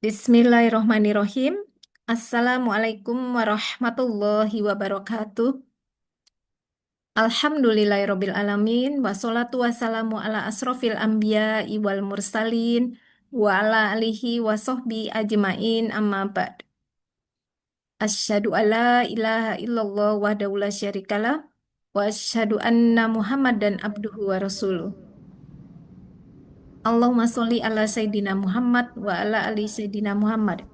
Bismillahirrohmanirrohim. Assalamualaikum warahmatullahi wabarakatuh. Alhamdulillahirabbil alamin wassalatu wassalamu ala asrofil anbiya wal mursalin wa ala alihi wa sahbi ajmain amma ba'd. Asyhadu alla ilaha illallah wahdahu la syarikalah wa asyhadu anna Muhammadan abduhu wa rasuluh. Allahumma sholli ala sayyidina Muhammad wa ala ali sayyidina Muhammad.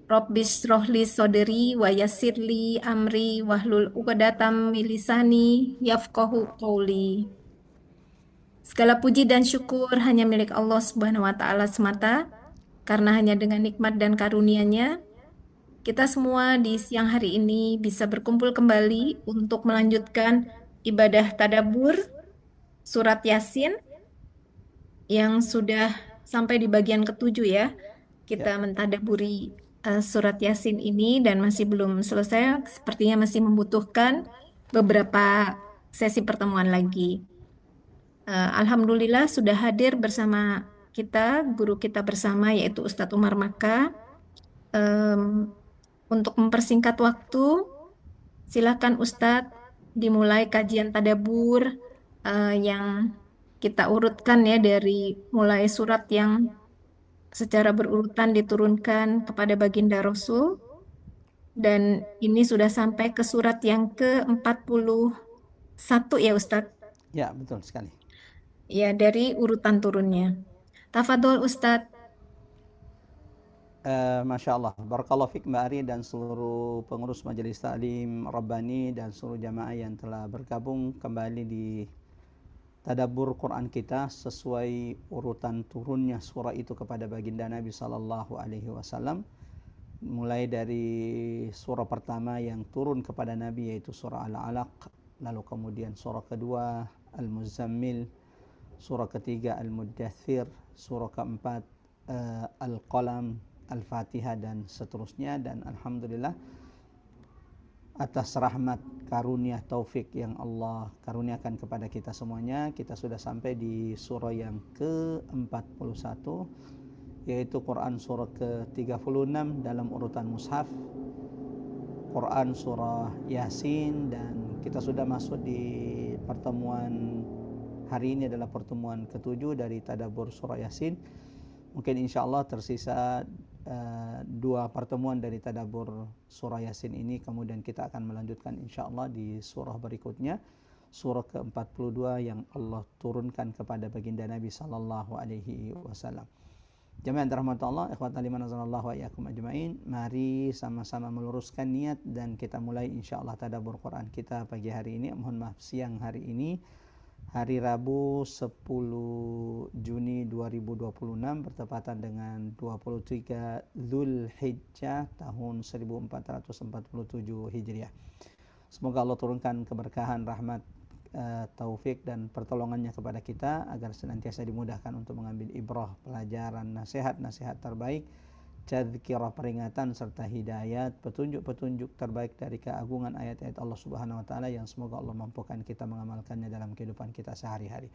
Rabbis rohli soderi wa yassirli amri wahlul uqdatam min lisani yafqahu qawli. Segala puji dan syukur hanya milik Allah Subhanahu wa taala semata, karena hanya dengan nikmat dan karunia-Nya kita semua di siang hari ini bisa berkumpul kembali untuk melanjutkan ibadah tadabbur surat Yasin yang sudah sampai di bagian ketujuh ya. Kita mentadaburi surat Yasin ini dan masih belum selesai, sepertinya masih membutuhkan beberapa sesi pertemuan lagi. Alhamdulillah sudah hadir bersama kita, guru kita bersama yaitu Ustadz Umar Maka. Untuk mempersingkat waktu, silakan Ustadz dimulai kajian tadabbur yang kita urutkan ya dari mulai surat yang secara berurutan diturunkan kepada baginda Rasul. Dan ini sudah sampai ke surat yang ke-41 ya Ustadz? Ya, betul sekali. Ya, dari urutan turunnya. Tafadhol Ustadz. Masya Allah, barakallahu fiik Mbak Ari dan seluruh pengurus Majelis Ta'lim Rabbani dan seluruh jamaah yang telah bergabung kembali di tadabbur Quran kita sesuai urutan turunnya surah itu kepada baginda Nabi sallallahu alaihi wasallam. Mulai dari surah pertama yang turun kepada Nabi yaitu surah Al-Alaq, lalu kemudian surah kedua Al-Muzammil, surah ketiga Al-Muddathir, surah keempat Al-Qalam, Al-Fatihah dan seterusnya. Dan alhamdulillah atas rahmat karunia taufik yang Allah karuniakan kepada kita semuanya, kita sudah sampai di surah yang ke-41 yaitu Quran surah ke-36 dalam urutan mushaf, Quran surah Yasin, dan kita sudah masuk di pertemuan hari ini adalah pertemuan ke-7 dari tadabbur surah Yasin. Mungkin insya Allah tersisa 2 pertemuan dari tadabbur surah Yasin ini, kemudian kita akan melanjutkan insya Allah di surah berikutnya, surah ke-42 yang Allah turunkan kepada baginda Nabi sallallahu alaihi wasallam. Jamaah yang dirahmati Allah, ikhwatan liman azanallahu wa iyyakum ajmain, mari sama-sama meluruskan niat dan kita mulai insya Allah tadabbur Quran kita pagi hari ini, mohon maaf siang hari ini, hari Rabu 10 Juni 2026 bertepatan dengan 23 Dzulhijjah tahun 1447 Hijriah. Semoga Allah turunkan keberkahan, rahmat, taufik dan pertolongannya kepada kita agar senantiasa dimudahkan untuk mengambil ibrah, pelajaran, nasihat-nasihat terbaik, tadzkirah, peringatan serta hidayat, petunjuk-petunjuk terbaik dari keagungan ayat-ayat Allah Subhanahu wa taala yang semoga Allah mampukan kita mengamalkannya dalam kehidupan kita sehari-hari.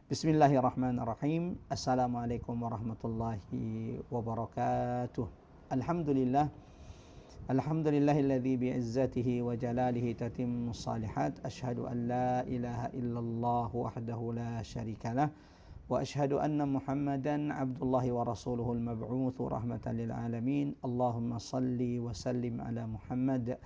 Bismillahirrahmanirrahim. Assalamualaikum warahmatullahi wabarakatuh. Alhamdulillahilladzi bi'izzatihi wa jalalihi tatimmus salihat. Asyhadu an la ilaha illallah wahdahu la syarikalah. Wa asyhadu anna Muhammadan abdullahi wa rasuluhul mab'utsu rahmatan lil alamin. Allahumma salli wa sallim ala Muhammad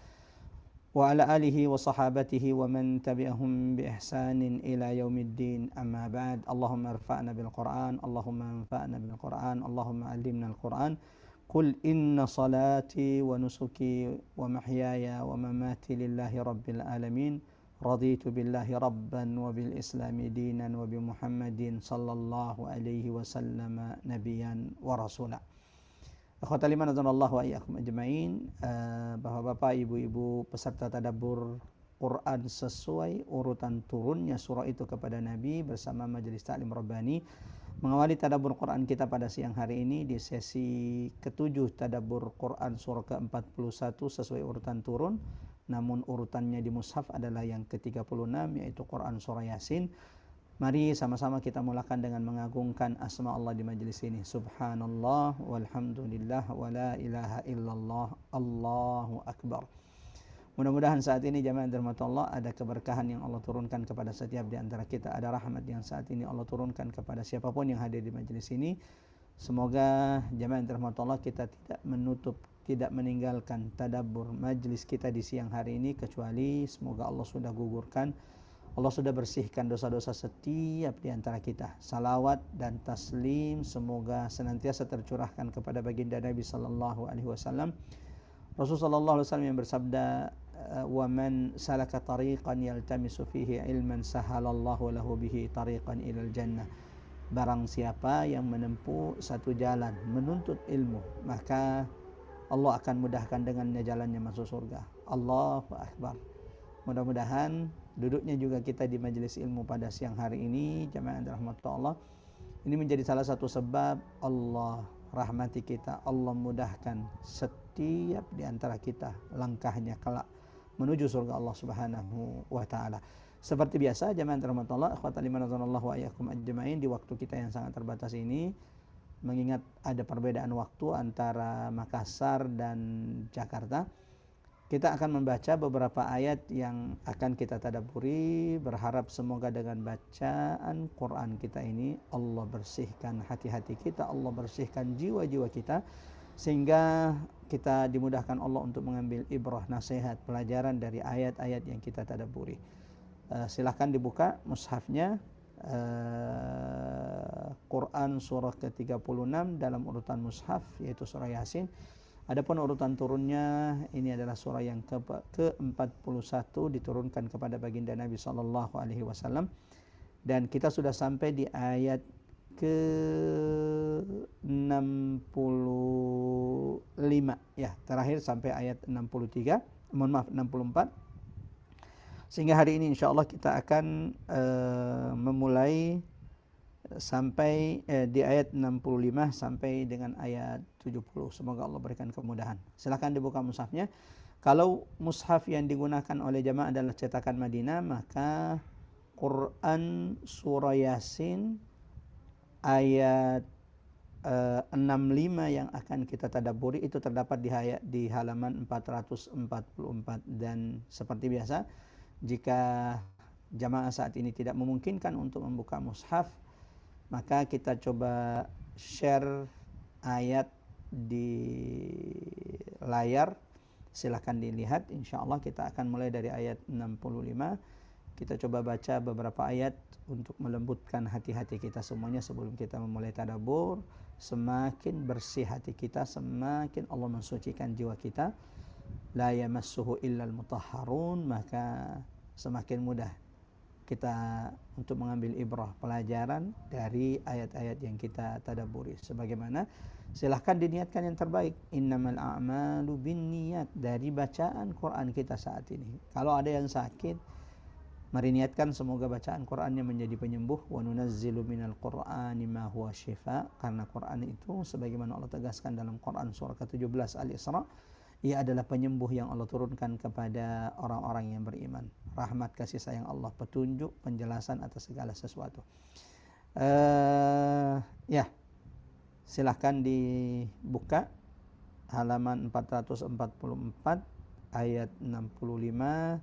wa ala alihi wa sahabatihi wa man tabi'ahum bi ihsanin ila yaumiddin. Amma ba'd. Allahumma irfa'na bil Qur'an, Allahumma anfa'na bil Qur'an, Allahumma 'allimna al Qur'an. Qul inna salati wa nusuki wa mahyaya wa mamati lillahi rabbil alamin. Raditu billahi rabban wa bil islami dinan wa bi Muhammadin sallallahu alaihi wasallam nabiyan wa rasula. Akhwatal iman azanallahu wa iyyakum ajmain. Bapak-bapak, ibu-ibu peserta tadabbur Quran sesuai urutan turunnya surah itu kepada Nabi bersama Majelis Ta'lim Rabbani, mengawali tadabbur Quran kita pada siang hari ini di sesi ke-7 tadabbur Quran surah ke-41 sesuai urutan turun, namun urutannya di mushaf adalah yang ke-36 yaitu Quran surah Yasin. Mari sama-sama kita mulakan dengan mengagungkan asma Allah di majelis ini. Subhanallah walhamdulillah wa la ilaha illallah, Allahu akbar. Mudah-mudahan saat ini jamaah dirahmati Allah ada keberkahan yang Allah turunkan kepada setiap di antara kita. Ada rahmat yang saat ini Allah turunkan kepada siapapun yang hadir di majelis ini. Semoga jamaah dirahmati Allah kita tidak menutup, tidak meninggalkan tadabbur majelis kita di siang hari ini, kecuali semoga Allah sudah gugurkan, Allah sudah bersihkan dosa-dosa setiap di antara kita. Salawat dan taslim semoga senantiasa tercurahkan kepada baginda Nabi sallallahu alaihi wasallam. Rasulullah sallallahu alaihi wasallam yang bersabda, "Wa man salaka tariqan yaltamisu fihi ilman sahalallahu lahu bihi tariqan ilal jannah." Barang siapa yang menempuh satu jalan menuntut ilmu, maka Allah akan mudahkan dengannya jalannya masuk surga. Allahu akbar. Mudah-mudahan duduknya juga kita di majelis ilmu pada siang hari ini, jamaah rahmatullah Allah, ini menjadi salah satu sebab Allah rahmati kita, Allah mudahkan setiap di antara kita langkahnya kelak menuju surga Allah Subhanahu wa taala. Seperti biasa jamaah rahmatullah, ikhwatal iman wa iyyakum ajmain, di waktu kita yang sangat terbatas ini, mengingat ada perbedaan waktu antara Makassar dan Jakarta, kita akan membaca beberapa ayat yang akan kita tadabburi. Berharap semoga dengan bacaan Quran kita ini Allah bersihkan hati-hati kita, Allah bersihkan jiwa-jiwa kita, sehingga kita dimudahkan Allah untuk mengambil ibrah, nasihat, pelajaran dari ayat-ayat yang kita tadabburi. Silahkan dibuka mushafnya, Quran surah ke-36 dalam urutan mushaf, yaitu surah Yasin. Adapun urutan turunnya, ini adalah surah yang ke-41 diturunkan kepada baginda Nabi sallallahu alaihi wasallam, dan kita sudah sampai di ayat ke-65 ya, terakhir sampai ayat 64. Sehingga hari ini insya Allah kita akan memulai sampai di ayat 65 sampai dengan ayat 70. Semoga Allah berikan kemudahan. Silakan dibuka mushafnya. Kalau mushaf yang digunakan oleh jamaah adalah cetakan Madinah, maka Quran surah Yasin ayat 65 yang akan kita tadabburi itu terdapat di halaman 444. Dan seperti biasa, jika jamaah saat ini tidak memungkinkan untuk membuka mushaf, maka kita coba share ayat di layar. Silahkan dilihat. Insya Allah kita akan mulai dari ayat 65. Kita coba baca beberapa ayat untuk melembutkan hati-hati kita semuanya sebelum kita memulai tadabbur. Semakin bersih hati kita, semakin Allah mensucikan jiwa kita. La yamassuhu illal mutahharun, maka semakin mudah kita untuk mengambil ibrah, pelajaran dari ayat-ayat yang kita tadabburi. Sebagaimana, silahkan diniatkan yang terbaik. Innamal a'malu binniyat, dari bacaan Quran kita saat ini. Kalau ada yang sakit, mari niatkan semoga bacaan Qurannya menjadi penyembuh. Wa nunazzilu minal Qur'ani ma huwa syifa, karena Quran itu sebagaimana Allah tegaskan dalam Quran surah ke-17 Al-Isra, ia adalah penyembuh yang Allah turunkan kepada orang-orang yang beriman. Rahmat kasih sayang Allah, petunjuk, penjelasan atas segala sesuatu. Ya, silahkan dibuka halaman 444 ayat 65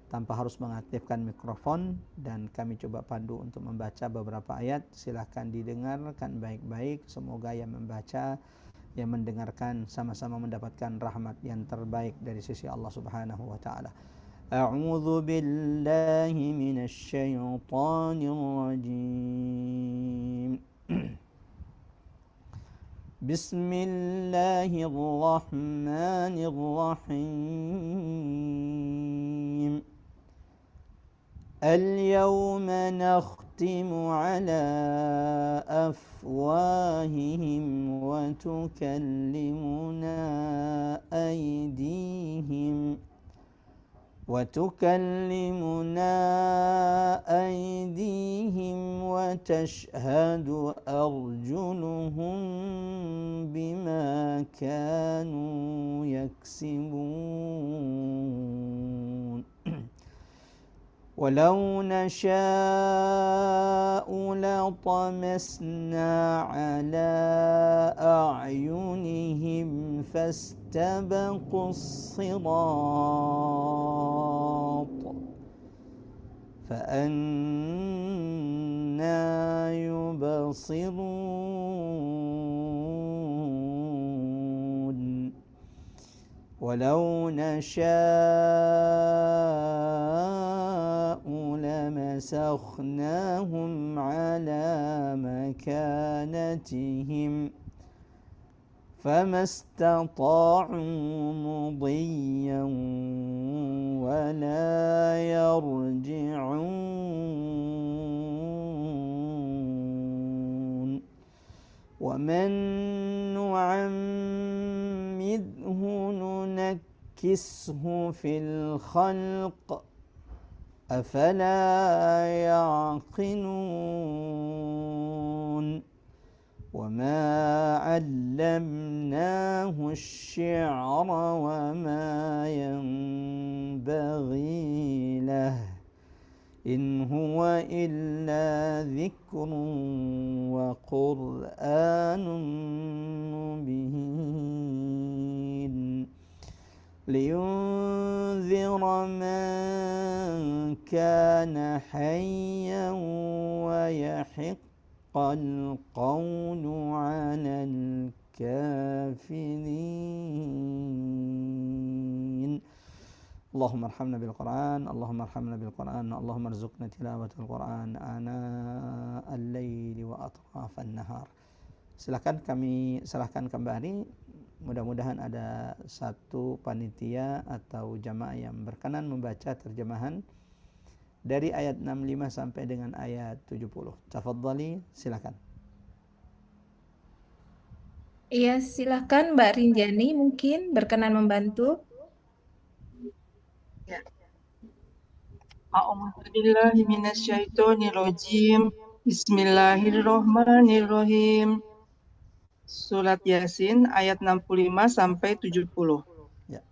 tanpa harus mengaktifkan mikrofon, dan kami coba pandu untuk membaca beberapa ayat. Silahkan didengarkan baik-baik. Semoga yang membaca, yang mendengarkan sama-sama mendapatkan rahmat yang terbaik dari sisi Allah Subhanahu wa taala. A'udzu billahi minasy syaithanir rajim. Bismillahirrahmanirrahim. اليوم نختم على أفواههم وتكلمنا أيديهم وتشهد أرجلهم بما كانوا يكسبون. ولو نشاء لطمسنا على أعينهم فاستبقوا الصراط فأنى يبصرون ولو نشاء لمسخناهم على مكانتهم فما استطاعوا مضيا ولا يرجعون ومن نعمره ننكسه في الخلق أفلا يعقلون وما علمناه الشعر وما ينبغي له إن هو إلا ذكر وقرآن مبين لينذر من كان حيا ويحق القول على الكافرين اللهم ارحمنا بالقرآن اللهم ارحمنا بالقرآن اللهم ارزقنا تلاوة القرآن آناء الليل وأطراف النهار. Silakan kami serahkan kembali. Mudah-mudahan ada satu panitia atau jamaah yang berkenan membaca terjemahan dari ayat 65 sampai dengan ayat 70. Tafadhali, silakan. Iya, silakan Mbak Rinjani mungkin berkenan membantu. Ya. A'udzubillahi minasyaitonirrajim. Bismillahirrahmanirrahim. Surat Yasin ayat 65 sampai 70. Ya.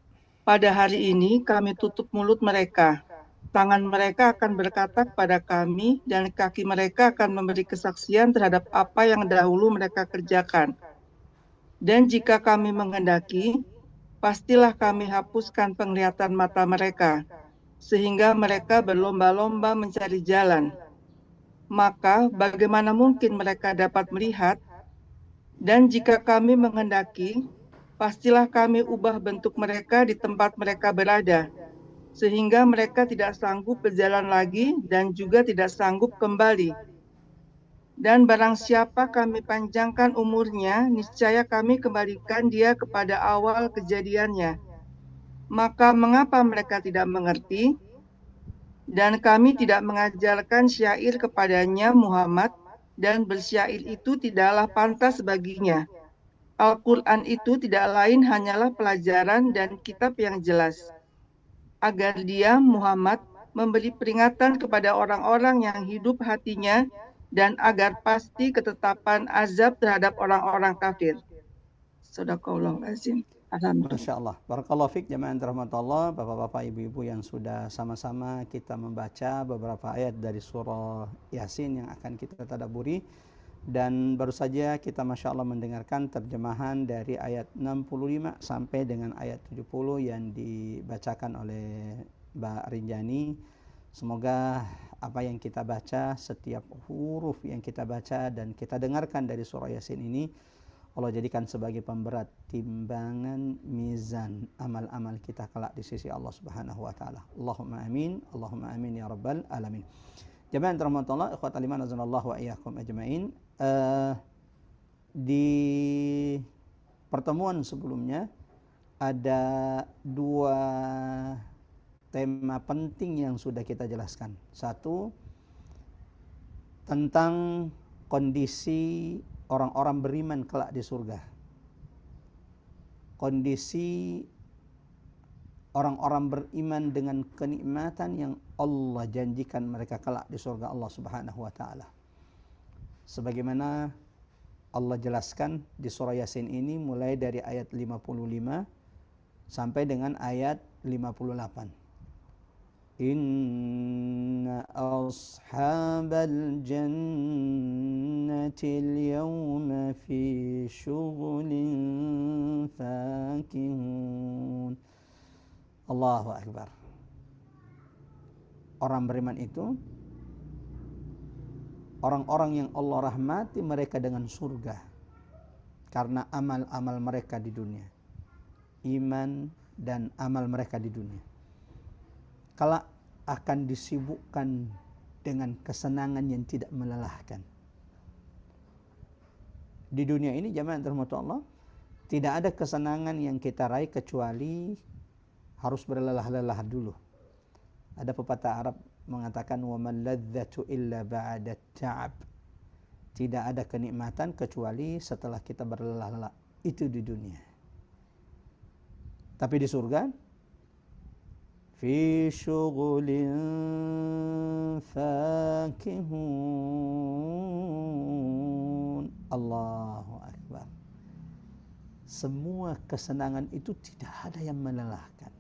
Pada hari ini kami tutup mulut mereka. Tangan mereka akan berkata kepada kami dan kaki mereka akan memberi kesaksian terhadap apa yang dahulu mereka kerjakan. Dan jika kami menghendaki, pastilah kami hapuskan penglihatan mata mereka, sehingga mereka berlomba-lomba mencari jalan. Maka bagaimana mungkin mereka dapat melihat? Dan jika kami menghendaki, pastilah kami ubah bentuk mereka di tempat mereka berada, sehingga mereka tidak sanggup berjalan lagi dan juga tidak sanggup kembali. Dan barang siapa kami panjangkan umurnya, niscaya kami kembalikan dia kepada awal kejadiannya. Maka mengapa mereka tidak mengerti? Dan kami tidak mengajarkan syair kepadanya Muhammad, dan bersyair itu tidaklah pantas baginya. Al-Quran itu tidak lain hanyalah pelajaran dan kitab yang jelas. Agar dia, Muhammad, memberi peringatan kepada orang-orang yang hidup hatinya, dan agar pasti ketetapan azab terhadap orang-orang kafir. Shadaqallahul azim. Alhamdulillah. Masya Allah. Barakallahu fiik jamaah rahmatullah, bapak-bapak, ibu-ibu yang sudah sama-sama kita membaca beberapa ayat dari surah Yasin yang akan kita tadabburi. Dan baru saja kita Masya Allah mendengarkan terjemahan dari ayat 65 sampai dengan ayat 70 yang dibacakan oleh Mbak Rinjani. Semoga apa yang kita baca, setiap huruf yang kita baca dan kita dengarkan dari surah Yasin ini, Allah jadikan sebagai pemberat timbangan mizan amal-amal kita kelak di sisi Allah Subhanahu wa taala. Allahumma amin, Allahumma amin ya rabbal alamin. Jamaah rahmatullah, ikhwatal iman azanallahu wa iyyakum ajmain. Di pertemuan sebelumnya ada dua tema penting yang sudah kita jelaskan. Satu, tentang kondisi orang-orang beriman kelak di surga. Kondisi orang-orang beriman dengan kenikmatan yang Allah janjikan mereka kelak di surga Allah Subhanahu wa taala. Sebagaimana Allah jelaskan di surah Yasin ini mulai dari ayat 55 sampai dengan ayat 58. Inna ashabal jannati al-yawma fi syughulin fakihun. Allahu Akbar. Orang beriman itu orang-orang yang Allah rahmati mereka dengan surga karena amal-amal mereka di dunia, iman dan amal mereka di dunia. Kelak akan disibukkan dengan kesenangan yang tidak melelahkan. Di dunia ini jemaah yang dirahmati Allah, tidak ada kesenangan yang kita raih kecuali harus berlelah-lelah dulu. Ada pepatah Arab mengatakan wa man ladzatu illa ba'da ta'ab. Tidak ada kenikmatan kecuali setelah kita berlelah-lelah. Itu di dunia. Tapi di surga fi syughulin fakihun. Allahu Akbar. Semua kesenangan itu tidak ada yang melelahkan.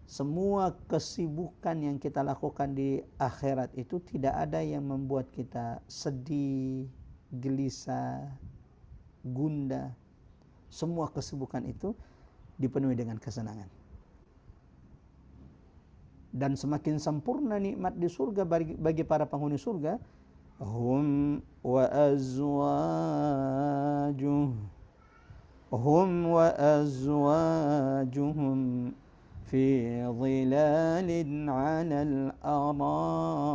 Semua kesibukan yang kita lakukan di akhirat itu tidak ada yang membuat kita sedih, gelisah, gundah. Semua kesibukan itu dipenuhi dengan kesenangan. Dan semakin sempurna nikmat di surga bagi para penghuni surga, hum wa azwajuhum fi dhilalin 'alal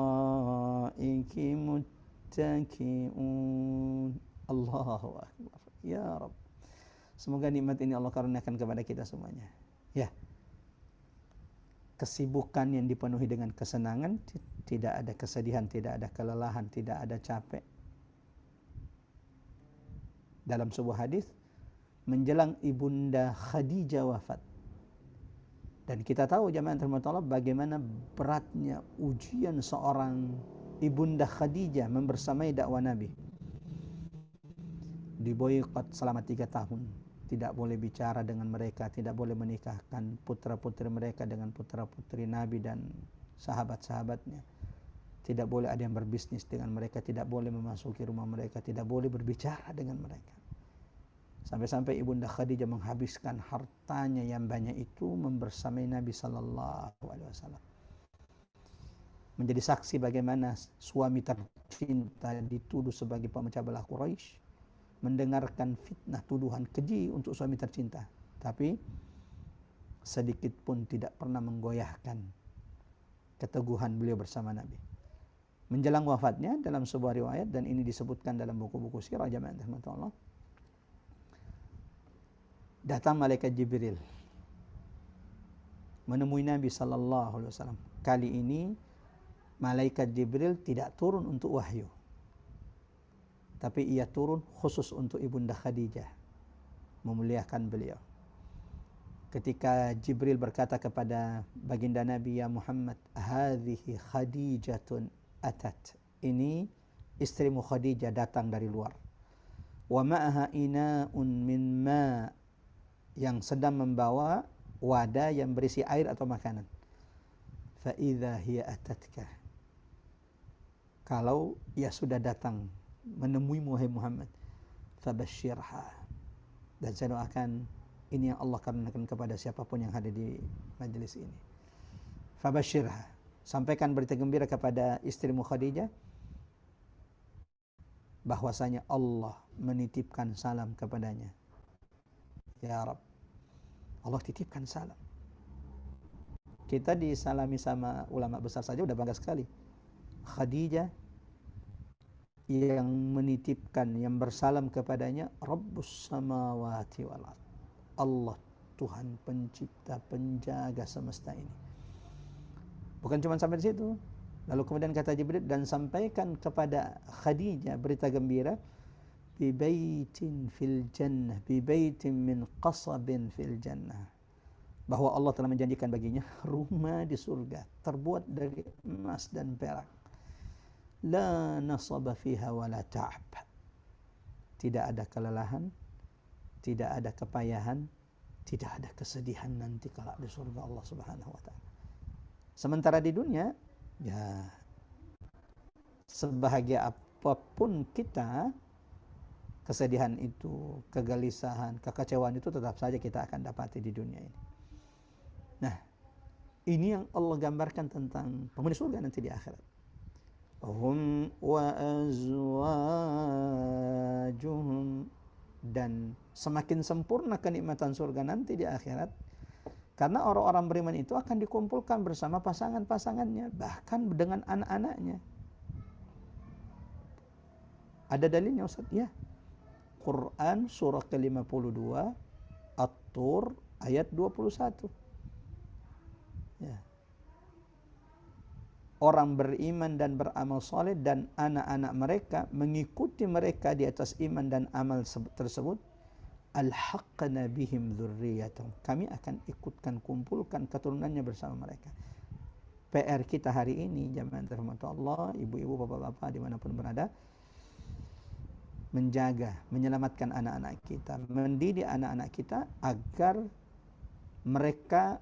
araiki muttaki'un. Allahu Akbar. Ya Rabb. Semoga nikmat ini Allah karuniakan kepada kita semuanya. Ya. Kesibukan yang dipenuhi dengan kesenangan, tidak ada kesedihan, tidak ada kelelahan, tidak ada capek. Dalam sebuah hadis, menjelang Ibunda Khadijah wafat. Dan kita tahu jemaah dirahmati Allah bagaimana beratnya ujian seorang Ibunda Khadijah membersamai dakwah Nabi. Diboikot selama 3 tahun. Tidak boleh bicara dengan mereka, tidak boleh menikahkan putra-putri mereka dengan putra-putri Nabi dan sahabat-sahabatnya. Tidak boleh ada yang berbisnis dengan mereka, tidak boleh memasuki rumah mereka, tidak boleh berbicara dengan mereka. Sampai-sampai Ibunda Khadijah menghabiskan hartanya yang banyak itu membersamai Nabi sallallahu alaihi wasallam. Menjadi saksi bagaimana suami tercinta dituduh sebagai pemecah belah Quraisy, mendengarkan fitnah tuduhan keji untuk suami tercinta, tapi sedikit pun tidak pernah menggoyahkan keteguhan beliau bersama Nabi. Menjelang wafatnya dalam sebuah riwayat, dan ini disebutkan dalam buku-buku sirah jemaah rahmatullah Allah, datang malaikat Jibril menemui Nabi sallallahu alaihi wasallam. Kali ini malaikat Jibril tidak turun untuk wahyu, tapi ia turun khusus untuk Ibunda Khadijah, memuliakan beliau. Ketika Jibril berkata kepada baginda Nabi, ya Muhammad, hadhihi Khadijatun atat. Ini istrimu Khadijah datang dari luar. Wa ma'aha ina'un min ma', yang sedang membawa wadah yang berisi air atau makanan. Fa idza hiya atatka. Kalau ia sudah datang menemuimu wahai Muhammad, fabashshirha. Dan saya doakan ini yang Allah karuniakan kepada siapapun yang hadir di majelis ini. Fabashshirha. Sampaikan berita gembira kepada istrimu Khadijah bahwasanya Allah menitipkan salam kepadanya. Ya Rabb, Allah titipkan salam. Kita disalami sama ulama besar saja udah bangga sekali. Khadijah yang menitipkan, yang bersalam kepadanya, Rabbus samawati wal ardh. Allah, Tuhan pencipta, penjaga semesta ini. Bukan cuma sampai di situ. Lalu kemudian kata Jibril, dan sampaikan kepada Khadijah berita gembira, bi baitin fil jannah, bi baitin min qasabin fil jannah, bahwa Allah telah menjanjikan baginya rumah di surga terbuat dari emas dan perak. La nasaba fiha wa la ta'ab. Tidak ada kelelahan, tidak ada kepayahan, tidak ada kesedihan nanti kalau di surga Allah Subhanahu wa taala. Sementara di dunia, ya sebahagia apapun kita, kesedihan itu, kegelisahan, kekecewaan itu tetap saja kita akan dapati di dunia ini. Nah, ini yang Allah gambarkan tentang penghuni surga nanti di akhirat. Hum wa azwajuhum, dan semakin sempurna kenikmatan surga nanti di akhirat karena orang-orang beriman itu akan dikumpulkan bersama pasangan-pasangannya, bahkan dengan anak-anaknya. Ada dalilnya Ustaz? Ya. Quran surah ke-52 At-Tur ayat 21. Ya. Orang beriman dan beramal soleh dan anak-anak mereka mengikuti mereka di atas iman dan amal tersebut, alhaqna bihim dzurriyyatahum, kami akan ikutkan, kumpulkan keturunannya bersama mereka. PR kita hari ini jamaah rahmat Allah, ibu-ibu, bapak-bapak dimanapun berada, menjaga, menyelamatkan anak-anak kita, mendidik anak-anak kita agar mereka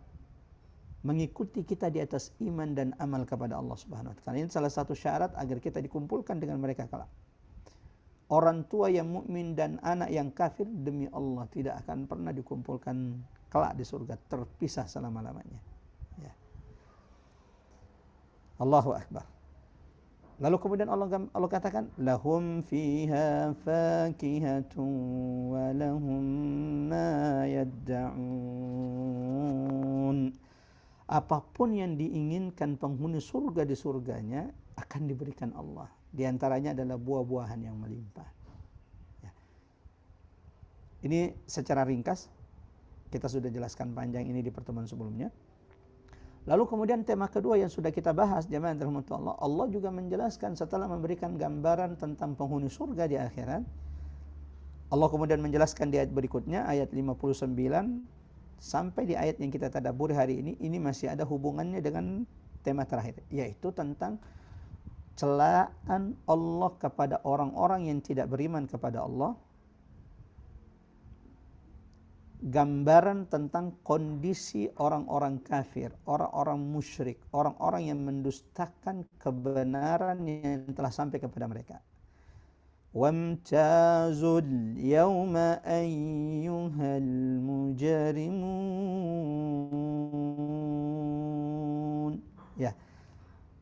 mengikuti kita di atas iman dan amal kepada Allah Subhanahu wa taala. Ini salah satu syarat agar kita dikumpulkan dengan mereka kelak. Orang tua yang mukmin dan anak yang kafir, demi Allah tidak akan pernah dikumpulkan kelak di surga, terpisah selama-lamanya. Ya. Allahu akbar. Lalu kemudian Allah katakan, lahum fiha fakihatun wa lahum ma yadda'un. Apapun yang diinginkan penghuni surga di surganya akan diberikan Allah. Di antaranya adalah buah-buahan yang melimpah. Ya. Ini secara ringkas kita sudah jelaskan panjang ini di pertemuan sebelumnya. Lalu kemudian tema kedua yang sudah kita bahas, jemaah rahmatullah, Allah juga menjelaskan setelah memberikan gambaran tentang penghuni surga di akhirat. Allah kemudian menjelaskan di ayat berikutnya, ayat 59 sampai di ayat yang kita tadabbur hari ini masih ada hubungannya dengan tema terakhir, yaitu tentang celaan Allah kepada orang-orang yang tidak beriman kepada Allah. Gambaran tentang kondisi orang-orang kafir, orang-orang musyrik, orang-orang yang mendustakan kebenaran yang telah sampai kepada mereka. Wamtazul yawma ayyuhal mujrimun. Ya,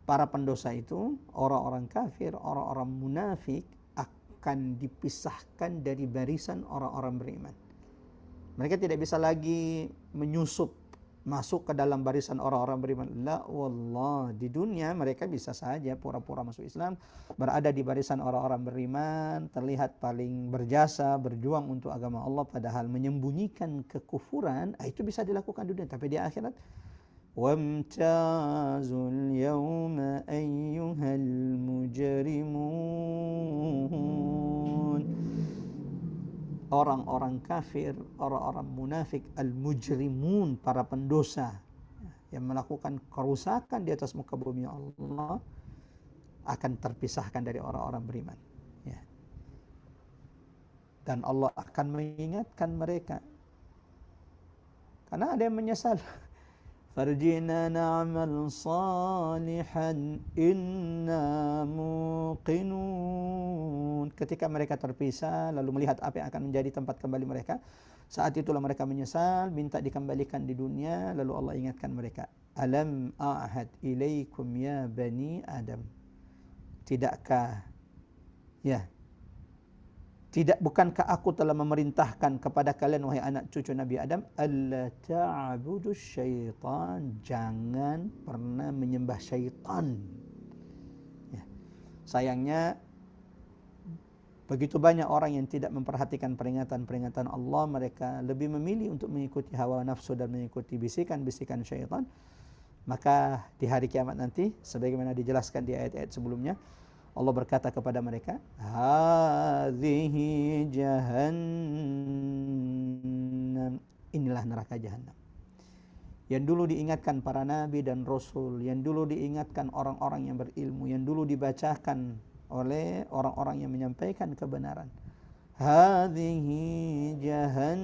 para pendosa itu, orang-orang kafir, orang-orang munafik akan dipisahkan dari barisan orang-orang beriman. Mereka tidak bisa lagi menyusup masuk ke dalam barisan orang-orang beriman. La wallah, di dunia mereka bisa saja pura-pura masuk Islam, berada di barisan orang-orang beriman, terlihat paling berjasa, berjuang untuk agama Allah, padahal menyembunyikan kekufuran, itu bisa dilakukan di dunia. Tapi di akhirat, wamtazul yawma ayyuhal mujrimun. Orang-orang kafir, orang-orang munafik, al-mujrimun, para pendosa yang melakukan kerusakan di atas muka bumi Allah, akan terpisahkan dari orang-orang beriman. Ya. Dan Allah akan mengingatkan mereka, karena ada yang menyesal. Farjina na'mal salihan inna muqinun. Ketika mereka terpisah lalu melihat apa yang akan menjadi tempat kembali mereka, saat itulah mereka menyesal, minta dikembalikan di dunia. Lalu Allah ingatkan mereka, alam a'had ilaikum ya bani Adam, tidakkah bukankah aku telah memerintahkan kepada kalian wahai anak cucu Nabi Adam, alla ta'budu syaitan, jangan pernah menyembah syaitan. Ya. Sayangnya begitu banyak orang yang tidak memperhatikan peringatan-peringatan Allah, mereka lebih memilih untuk mengikuti hawa nafsu dan mengikuti bisikan-bisikan syaitan. Maka di hari kiamat nanti, sebagaimana dijelaskan di ayat-ayat sebelumnya, Allah berkata kepada mereka, hadhihi jahannam, inilah neraka jahannam. Yang dulu diingatkan para nabi dan rasul, yang dulu diingatkan orang-orang yang berilmu, yang dulu dibacakan oleh orang-orang yang menyampaikan kebenaran. Hadhihi jahannam,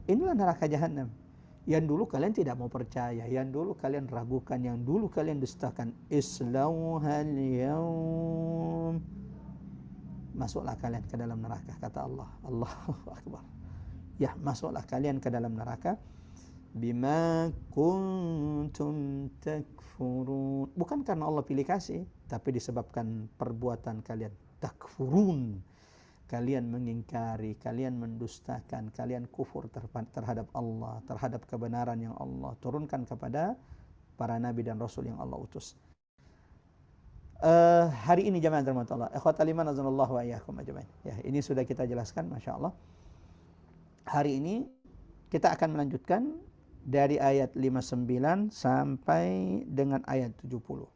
inilah neraka jahannam. Yang dulu kalian tidak mau percaya, yang dulu kalian ragukan, yang dulu kalian dustakan. Islauhal yaum. Masuklah kalian ke dalam neraka, kata Allah. Allahu Akbar. Ya, masuklah kalian ke dalam neraka. Bima kuntum takfurun. Bukan karena Allah pilih kasih, tapi disebabkan perbuatan kalian. Takfurun. Kalian mengingkari, kalian mendustakan, kalian kufur terhadap Allah, terhadap kebenaran yang Allah turunkan kepada para nabi dan rasul yang Allah utus. Hari ini jamaah rahmat Allah, ikhwatal iman azanallahu wa iyyakum ajmain. Ya, ini sudah kita jelaskan, masya Allah. Hari ini kita akan melanjutkan dari ayat 59 sampai dengan ayat 70.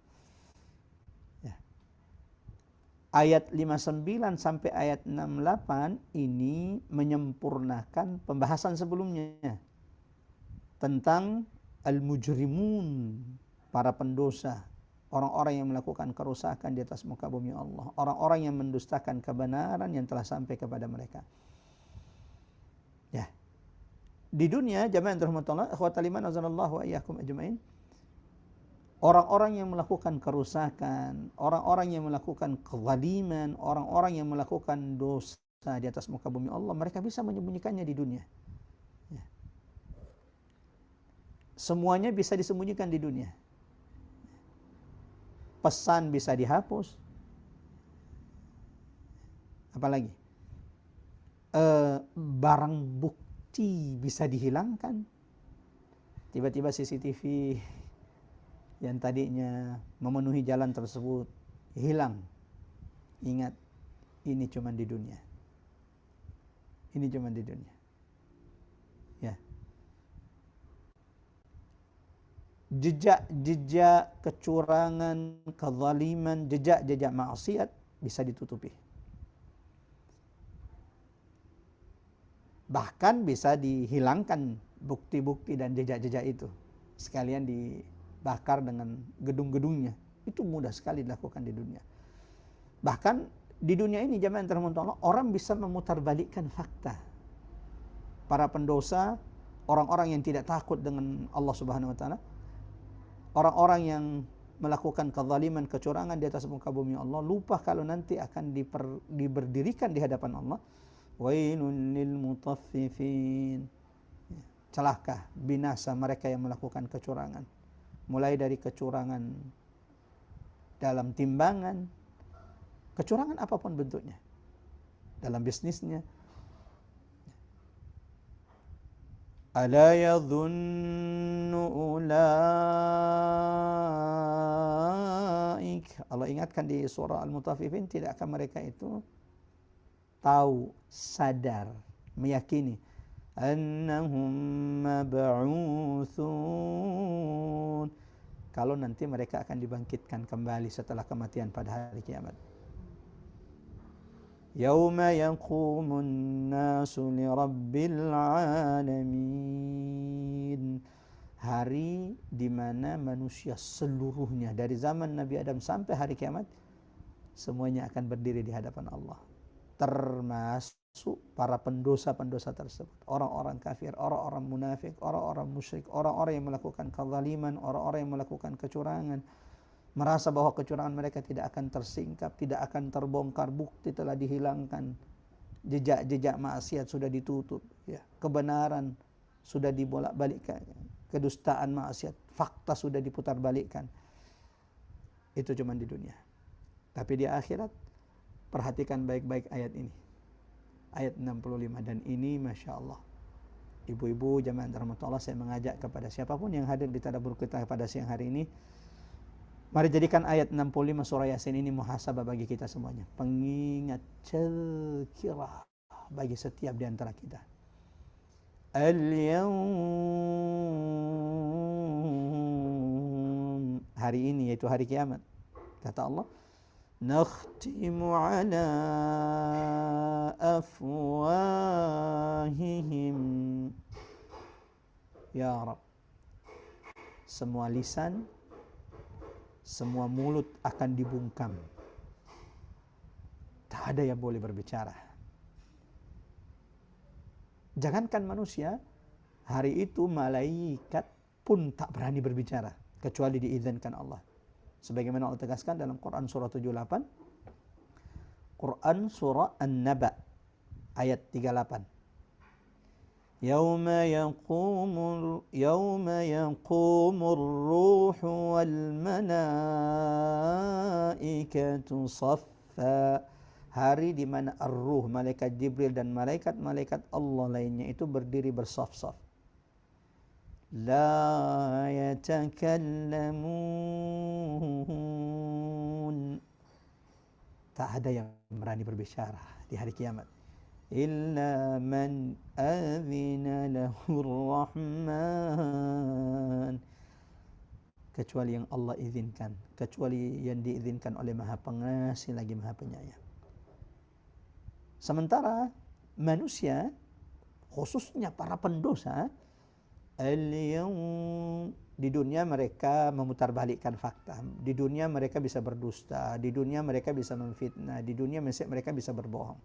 Ayat 59 sampai ayat 68 ini menyempurnakan pembahasan sebelumnya tentang al-mujrimun, para pendosa, orang-orang yang melakukan kerusakan di atas muka bumi Allah, orang-orang yang mendustakan kebenaran yang telah sampai kepada mereka. Ya. Di dunia jamaah rahmatullah, ikhwatal iman azanallahu wa iyyakum ajmain, orang-orang yang melakukan kerusakan, orang-orang yang melakukan kezaliman, orang-orang yang melakukan dosa di atas muka bumi Allah, mereka bisa menyembunyikannya di dunia. Ya. Semuanya bisa disembunyikan di dunia. Pesan bisa dihapus. Apalagi? Barang bukti bisa dihilangkan. Tiba-tiba CCTV yang tadinya memenuhi jalan tersebut hilang. Ingat, ini cuma di dunia. Ini cuma di dunia. Ya. Jejak-jejak kecurangan, kezaliman, jejak-jejak maksiat bisa ditutupi. Bahkan bisa dihilangkan bukti-bukti dan jejak-jejak itu. Sekalian dibakar dengan gedung-gedungnya. Itu mudah sekali dilakukan di dunia. Bahkan di dunia ini jamaah yang dirahmati Allah, orang bisa memutarbalikkan fakta. Para pendosa, orang-orang yang tidak takut dengan Allah Subhanahu wa taala, orang-orang yang melakukan kezaliman, kecurangan di atas muka bumi Allah, lupa kalau nanti akan diberdirikan di hadapan Allah. Wailul lil mutaffifin. Celaka, binasa mereka yang melakukan kecurangan. Mulai dari kecurangan dalam timbangan, kecurangan apapun bentuknya, dalam bisnisnya. Ala yadhunnu ulaik. Allah ingatkan di surah Al-Mutaffifin, tidakkah mereka itu tahu, sadar, meyakini annahum mab'utsun, kalau nanti mereka akan dibangkitkan kembali setelah kematian pada hari kiamat. Yauma yaqumun nasu li rabbil alamin, hari di mana manusia seluruhnya dari zaman Nabi Adam sampai hari kiamat semuanya akan berdiri di hadapan Allah, termasuk para pendosa-pendosa tersebut, orang-orang kafir, orang-orang munafik, orang-orang musyrik, orang-orang yang melakukan kezaliman, orang-orang yang melakukan kecurangan, merasa bahwa kecurangan mereka tidak akan tersingkap, tidak akan terbongkar, bukti telah dihilangkan, jejak-jejak maksiat sudah ditutup, ya, kebenaran sudah dibolak-balikkan, kedustaan maksiat, fakta sudah diputarbalikkan. Itu cuma di dunia. Tapi di akhirat, perhatikan baik-baik ayat ini, ayat 65, dan ini masya Allah, ibu-ibu jamaah rahmatullah Allah, saya mengajak kepada siapapun yang hadir di tadabbur kita pada siang hari ini, mari jadikan ayat 65 surah Yasin ini muhasabah bagi kita semuanya, pengingat tazkirah bagi setiap di antara kita. Al-yawm, hari ini, yaitu hari kiamat, kata Allah, nakhtimu ala afwahihim. Ya Rabb, semua lisan, semua mulut akan dibungkam. Tak ada yang boleh berbicara. Jangankan manusia, Hari itu malaikat pun tak berani berbicara kecuali diizinkan Allah. Sebagaimana Allah tegaskan dalam Quran surah 78, Quran surah An-Naba ayat 38. Yauma yaqumur ruhu wal malaikatu saffa. Hari di mana ar-ruh, malaikat Jibril dan malaikat-malaikat Allah lainnya itu berdiri bersaf-saf. La yatakallamun. Tak ada yang berani berbicara di hari kiamat. Illa man azina lahur rahman. Kecuali yang Allah izinkan, kecuali yang diizinkan oleh Maha Pengasih lagi Maha Penyayang. Sementara manusia, khususnya para pendosa, di dunia mereka memutarbalikkan fakta. Di dunia mereka bisa berdusta, di dunia mereka bisa memfitnah, di dunia mereka bisa berbohong.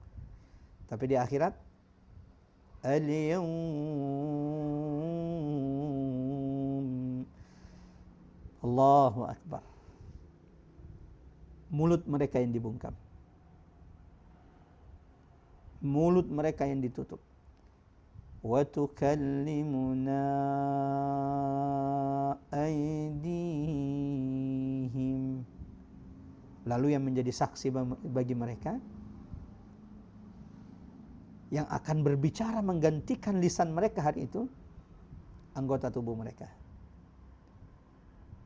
Tapi di akhirat, Allahu Akbar. Mulut mereka yang dibungkam, mulut mereka yang ditutup. Wa tukallimuna aydihim. Lalu yang menjadi saksi bagi mereka, yang akan berbicara menggantikan lisan mereka hari itu, anggota tubuh mereka.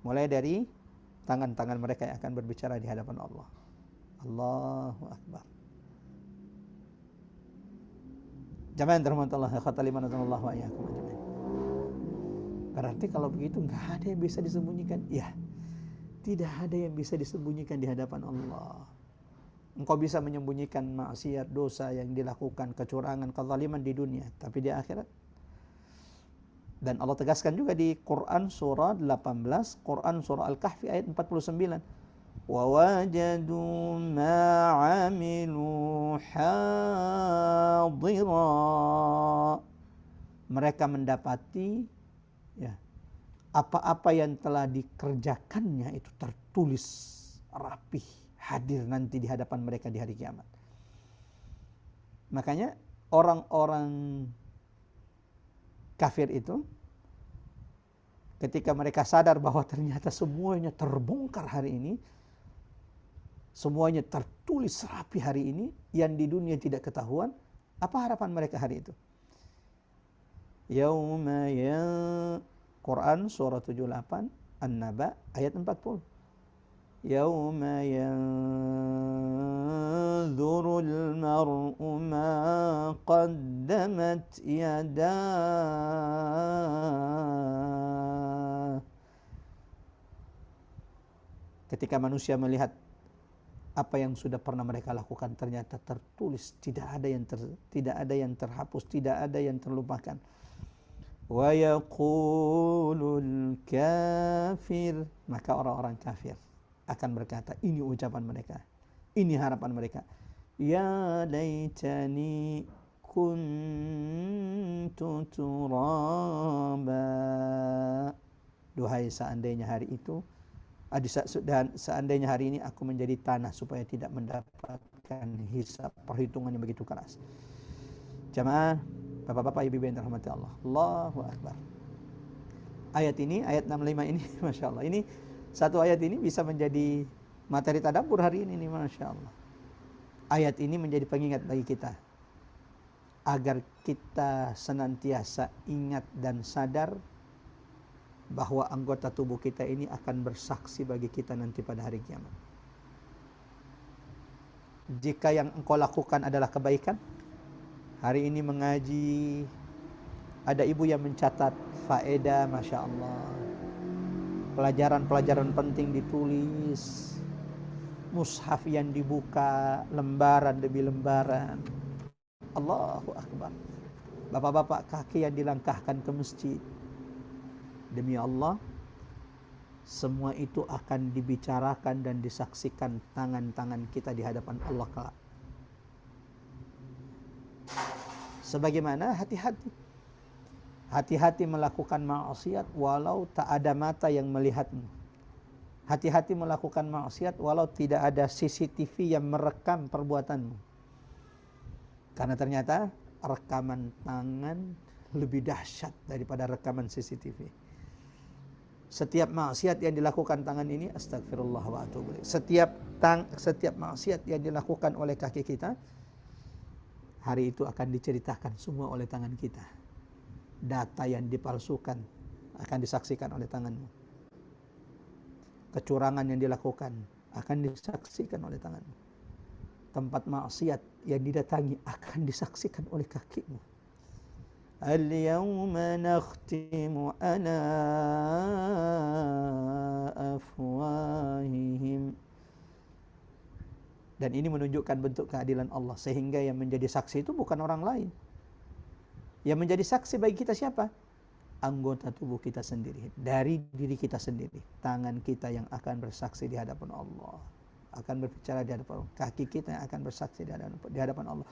Mulai dari tangan-tangan mereka yang akan berbicara di hadapan Allah. Allahu Akbar. Jamaah yang dirahmati Allah, khatalimanatullah wa iyyakum ajmain. Berarti kalau begitu enggak ada yang bisa disembunyikan. Ya, tidak ada yang bisa disembunyikan di hadapan Allah. Engkau bisa menyembunyikan maksiat, dosa yang dilakukan, kecurangan, kezaliman di dunia, tapi di akhirat. Dan Allah tegaskan juga di Quran surah 18, Quran surah Al-Kahfi ayat 49. Wa wajadu ma 'amilu hadira. Mereka mendapati ya, apa-apa yang telah dikerjakannya itu tertulis rapih, hadir nanti di hadapan mereka di hari kiamat. Makanya orang-orang kafir itu ketika mereka sadar bahwa ternyata semuanya terbongkar hari ini, semuanya tertulis rapi hari ini, yang di dunia tidak ketahuan, apa harapan mereka hari itu? Yauma ya, Quran surah 78 An-Naba ayat 40. Yauma yanzurul mar'u ma qaddamat yadah. Ketika manusia melihat apa yang sudah pernah mereka lakukan, ternyata tertulis, tidak ada yang terhapus, tidak ada yang terlupakan. Wa yaqulul kafir, maka orang-orang kafir akan berkata, ini ucapan mereka, ini harapan mereka. Ya laitani kuntu turaba. Duhai seandainya hari itu, dan seandainya hari ini aku menjadi tanah supaya tidak mendapatkan hisab, perhitungan yang begitu keras. Jamaah, bapak-bapak, ibu-ibu yang dirahmati Allah, Allahu Akbar. Ayat ini, ayat 65 ini, Masya Allah, ini satu ayat ini bisa menjadi materi tadabbur hari ini, Masya Allah. Ayat ini menjadi pengingat bagi kita, agar kita senantiasa ingat dan sadar bahwa anggota tubuh kita ini akan bersaksi bagi kita nanti pada hari kiamat. Jika yang engkau lakukan adalah kebaikan, hari ini mengaji, ada ibu yang mencatat faedah, Masya Allah, pelajaran-pelajaran penting ditulis, mushaf yang dibuka lembaran demi lembaran. Allahu Akbar. Bapak-bapak, kaki yang dilangkahkan ke masjid. Demi Allah, semua itu akan dibicarakan dan disaksikan tangan-tangan kita di hadapan Allah kelak. Sebagaimana hati-hati Hati-hati melakukan maksiat walau tak ada mata yang melihatmu. Hati-hati melakukan maksiat walau tidak ada CCTV yang merekam perbuatanmu. Karena ternyata rekaman tangan lebih dahsyat daripada rekaman CCTV. Setiap maksiat yang dilakukan tangan ini, astagfirullah wa atubu ilaih. Setiap maksiat yang dilakukan oleh kaki kita, hari itu akan diceritakan semua oleh tangan kita. Data yang dipalsukan akan disaksikan oleh tanganmu. Kecurangan yang dilakukan akan disaksikan oleh tanganmu. Tempat maksiat yang didatangi akan disaksikan oleh kakimu. Al-yawma nakhtimu ala afwahihim. Dan ini menunjukkan bentuk keadilan Allah, sehingga yang menjadi saksi itu bukan orang lain. Yang menjadi saksi bagi kita siapa? Anggota tubuh kita sendiri, dari diri kita sendiri. Tangan kita yang akan bersaksi di hadapan Allah, akan berbicara di hadapan Allah. Kaki kita yang akan bersaksi di hadapan Allah.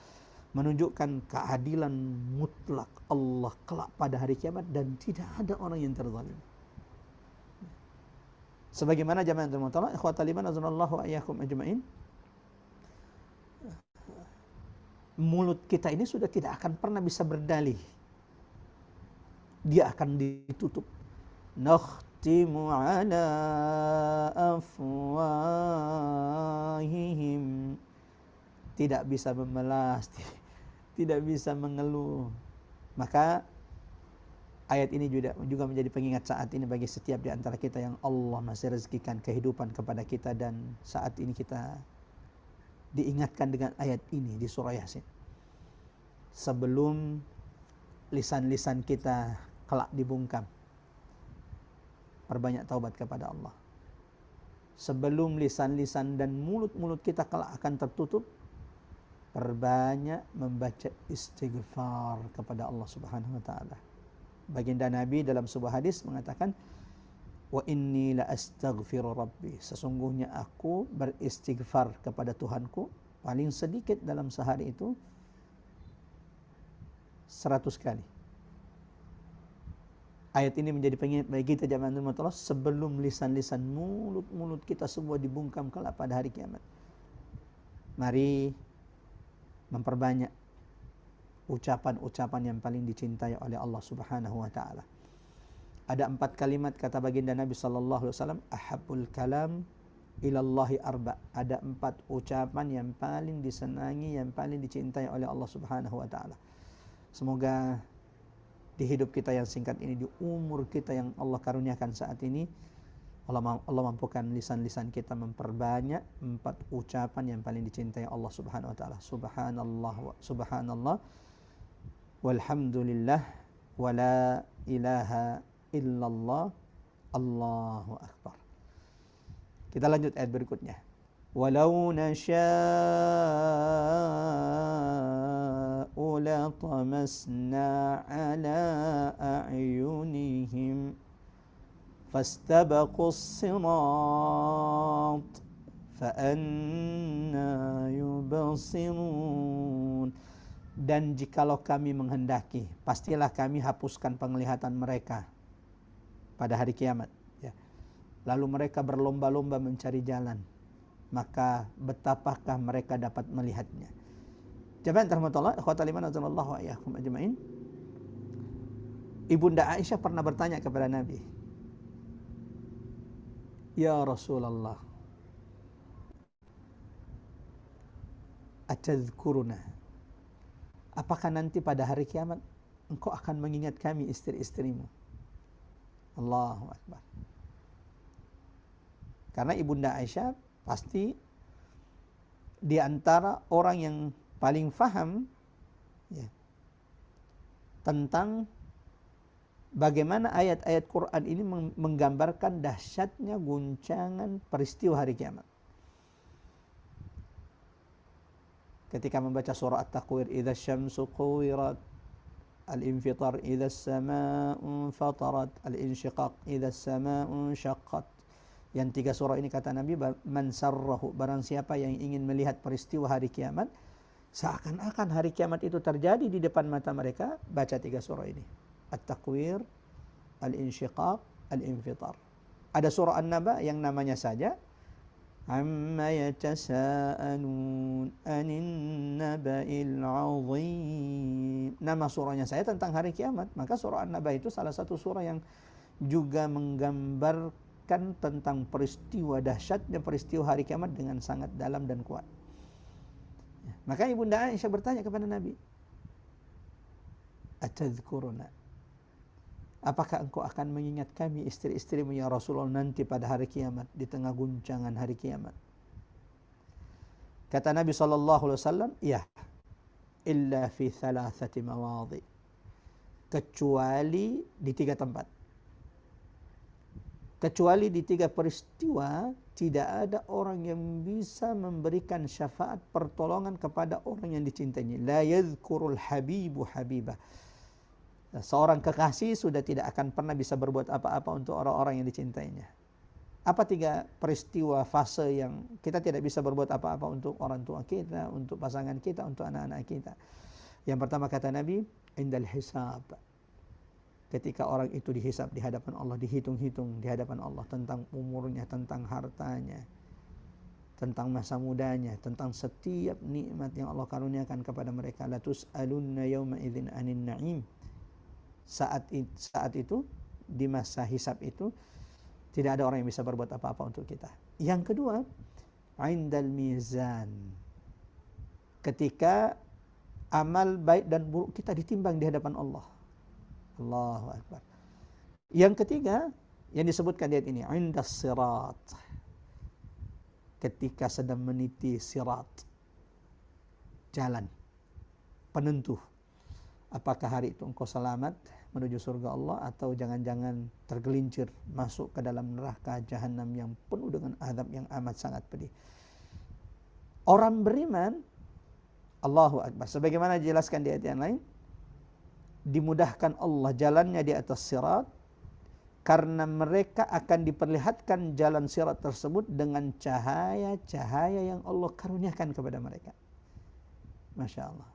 Menunjukkan keadilan mutlak Allah kelak pada hari kiamat, dan tidak ada orang yang terzalim. Sebagaimana jamaah Allah, ikhwatal iman azanallahu wa iyyakum ajmain. Mulut kita ini sudah tidak akan pernah bisa berdalih. Dia akan ditutup. Nakhtimu ala afwahihim. Tidak bisa memelas, tidak bisa mengeluh. Maka ayat ini juga menjadi pengingat saat ini bagi setiap di antara kita yang Allah masih rezekikan kehidupan kepada kita, dan saat ini kita diingatkan dengan ayat ini di surah Yasin. Sebelum lisan-lisan kita kelak dibungkam, perbanyak taubat kepada Allah. Sebelum lisan-lisan dan mulut-mulut kita kelak akan tertutup, perbanyak membaca istighfar kepada Allah Subhanahu wa taala. Baginda Nabi dalam sebuah hadis mengatakan, wa inni la astaghfiru rabbi, sesungguhnya aku beristighfar kepada Tuhanku paling sedikit dalam sehari itu 100 kali. Ayat ini menjadi pengingat bagi kita jamaah Allah, sebelum lisan-lisan, mulut-mulut kita semua dibungkam kelak pada hari kiamat. Mari memperbanyak ucapan-ucapan yang paling dicintai oleh Allah Subhanahu wa taala. Ada 4 kalimat kata baginda Nabi sallallahu alaihi wasallam, ahabbul kalam ilallahi arba. Ada 4 ucapan yang paling disenangi, yang paling dicintai oleh Allah Subhanahu wa taala. Semoga di hidup kita yang singkat ini, di umur kita yang Allah karuniakan saat ini, Allah mampukan lisan-lisan kita memperbanyak 4 ucapan yang paling dicintai Allah Subhanahu wa taala. Subhanallah walhamdulillah wala ilaha illallah Allahu akbar. Kita lanjut ayat berikutnya. Walau nasha'u latamasna ala a'yunihim fastabaqus sirat fa'anna yubsirun. Dan jikalau kami menghendaki, pastilah kami hapuskan penglihatan mereka pada hari kiamat, ya. Lalu mereka berlomba-lomba mencari jalan, maka betapakah mereka dapat melihatnya. Jamaah rahmatullah, ikhwatal iman azanallahu wa iyyakum ajmain. Ibunda Aisyah pernah bertanya kepada Nabi, ya Rasulullah, atadhkuruna, apakah nanti pada hari kiamat engkau akan mengingat kami istri-istrimu? Allahu akbar. Karena Ibunda Aisyah pasti di antara orang yang paling faham, ya, tentang bagaimana ayat-ayat Quran ini menggambarkan dahsyatnya guncangan peristiwa hari kiamat. Ketika membaca surah At-Takwir, idza syamsu kuwirat, al-infitar idza as-samaa'u fatarat, al-insyiqaq idza as-samaa'u syaqqat. Yang 3 surah ini kata Nabi, man sarrahu, barang siapa yang ingin melihat peristiwa hari kiamat, seakan-akan hari kiamat itu terjadi di depan mata mereka, baca 3 surah ini. At-Takwir, Al-Insyiqaq, Al-Infitar. Ada surah An-Naba yang namanya saja Amma yatasa'alun anin naba'il 'azim. Nama surahnya saya tentang hari kiamat. Maka surah An-Naba itu salah satu surah yang juga menggambarkan tentang peristiwa dahsyatnya peristiwa hari kiamat dengan sangat dalam dan kuat. Maka Ibunda Aisyah bertanya kepada Nabi, "Atadhkuruna? Apakah engkau akan mengingat kami istri-istrimu ya Rasulullah nanti pada hari kiamat, di tengah guncangan hari kiamat?" Kata Nabi SAW, "Ya, illa fi thalathati mawadhi." Kecuali di 3 tempat. Kecuali di 3 peristiwa, tidak ada orang yang bisa memberikan syafaat pertolongan kepada orang yang dicintainya. La yadhkurul habibu habibah. Seorang kekasih sudah tidak akan pernah bisa berbuat apa-apa untuk orang-orang yang dicintainya. Apa 3 peristiwa fase yang kita tidak bisa berbuat apa-apa untuk orang tua kita, untuk pasangan kita, untuk anak-anak kita? Yang pertama kata Nabi, indal hisab. Ketika orang itu dihisab di hadapan Allah, dihitung-hitung di hadapan Allah tentang umurnya, tentang hartanya, tentang masa mudanya, tentang setiap nikmat yang Allah karuniakan kepada mereka. La tus'alunna yawma idzin 'anin na'im. Saat itu, di masa hisab itu, tidak ada orang yang bisa berbuat apa-apa untuk kita. Yang kedua, indal mizan. Ketika amal baik dan buruk kita ditimbang di hadapan Allah. Allahu Akbar. Yang ketiga, yang disebutkan di ayat ini, indas sirat. Ketika sedang meniti sirat, jalan penentu. Apakah hari itu engkau selamat menuju surga Allah, atau jangan-jangan tergelincir masuk ke dalam neraka jahanam yang penuh dengan azab yang amat sangat pedih. Orang beriman, Allahu Akbar, sebagaimana dijelaskan di ayat yang lain, dimudahkan Allah jalannya di atas sirat karena mereka akan diperlihatkan jalan sirat tersebut dengan cahaya-cahaya yang Allah karuniakan kepada mereka. Masya Allah.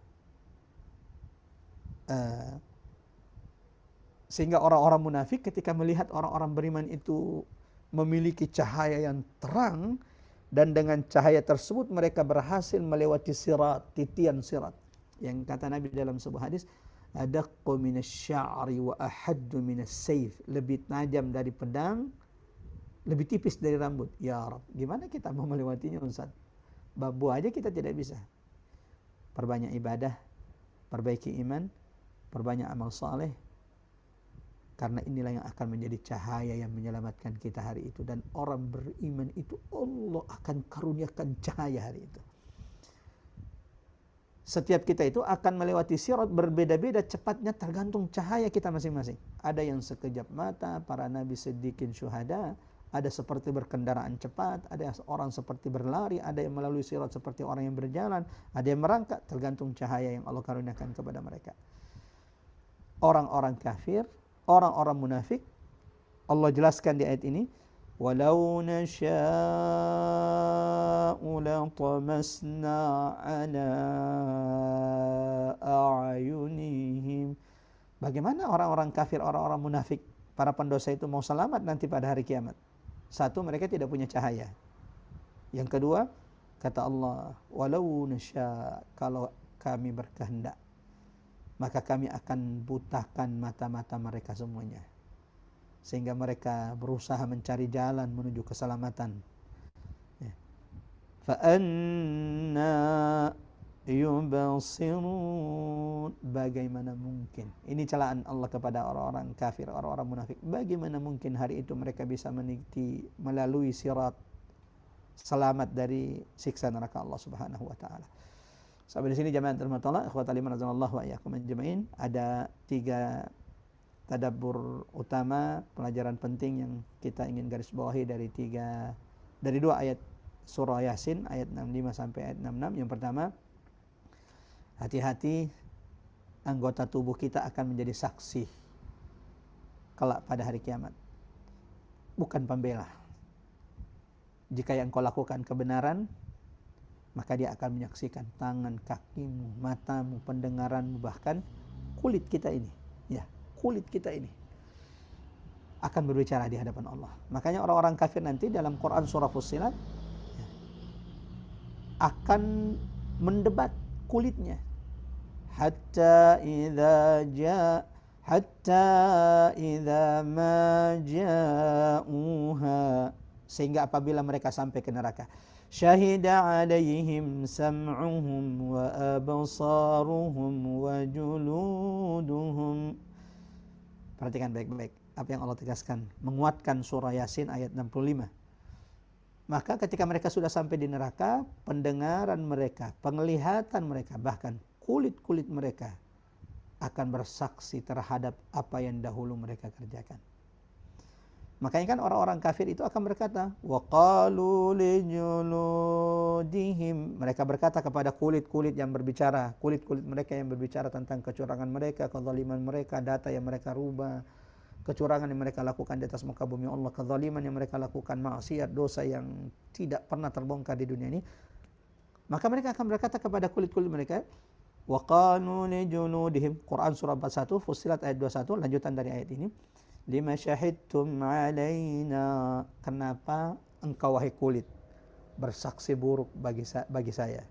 Sehingga orang-orang munafik ketika melihat orang-orang beriman itu memiliki cahaya yang terang, dan dengan cahaya tersebut mereka berhasil melewati sirat, titian sirat. Yang kata Nabi dalam sebuah hadis, adaqqu minasy'ari wa ahaddu minasayf. Lebih tajam dari pedang, lebih tipis dari rambut. Ya Rabb, gimana kita mau melewatinya Ustaz? Babu aja kita tidak bisa. Perbanyak ibadah, perbaiki iman, perbanyak amal saleh, karena inilah yang akan menjadi cahaya yang menyelamatkan kita hari itu. Dan orang beriman itu Allah akan karuniakan cahaya hari itu. Setiap kita itu akan melewati sirat berbeda-beda cepatnya tergantung cahaya kita masing-masing. Ada yang sekejap mata, para nabi siddiqin syuhada, ada seperti berkendaraan cepat, ada orang seperti berlari, ada yang melalui sirat seperti orang yang berjalan, ada yang merangkak, tergantung cahaya yang Allah karuniakan kepada mereka. Orang-orang kafir, orang-orang munafik, Allah jelaskan di ayat ini, walau nasha'u latamasna ala a'yunihim. Bagaimana orang-orang kafir, orang-orang munafik, para pendosa itu mau selamat nanti pada hari kiamat? Satu, mereka tidak punya cahaya. Yang kedua, kata Allah, walau nasya', kalau kami berkehendak, maka kami akan butakan mata-mata mereka semuanya, sehingga mereka berusaha mencari jalan menuju keselamatan. Fa'anna yubasirun. Bagaimana mungkin? Ini celaan Allah kepada orang-orang kafir, orang-orang munafik. Bagaimana mungkin hari itu mereka bisa meniti melalui sirat, selamat dari siksa neraka Allah Subhanahu wa taala. Sampai di sini jamaah terhormat, ikhwatal iman azanallahu wa iyyakum ajmain. Ada 3 tadabbur utama, pelajaran penting yang kita ingin garis bawahi dari 2 ayat surah Yasin, ayat 65 sampai ayat 66. Yang pertama, hati-hati, anggota tubuh kita akan menjadi saksi kelak pada hari kiamat, bukan pembela. Jika yang kau lakukan kebenaran, maka dia akan menyaksikan tangan, kakimu, matamu, pendengaranmu, bahkan kulit kita ini. Ya, kulit kita ini akan berbicara di hadapan Allah. Makanya orang-orang kafir nanti dalam Quran surah Fussilat akan mendebat kulitnya. Hatta idza ma ja'uha, sehingga apabila mereka sampai ke neraka, syahida alaihim sam'uhum wa absaruhum wa juluduhum. Perhatikan baik-baik apa yang Allah tegaskan, menguatkan surah Yasin ayat 65. Maka ketika mereka sudah sampai di neraka, pendengaran mereka, penglihatan mereka, bahkan kulit-kulit mereka akan bersaksi terhadap apa yang dahulu mereka kerjakan. Makanya kan orang-orang kafir itu akan berkata, وَقَالُوا لِجُلُودِهِمْ, mereka berkata kepada kulit-kulit yang berbicara, kulit-kulit mereka yang berbicara tentang kecurangan mereka, kezaliman mereka, data yang mereka rubah, kecurangan yang mereka lakukan di atas muka bumi Allah, kezaliman yang mereka lakukan, maksiat, dosa yang tidak pernah terbongkar di dunia ini. Maka mereka akan berkata kepada kulit-kulit mereka, وَقَالُوا لِجُلُودِهِمْ, Quran surah 41, Fussilat ayat 21, lanjutan dari ayat ini, lima syahidtum alaina, kenapa engkau wahai kulit bersaksi buruk bagi saya?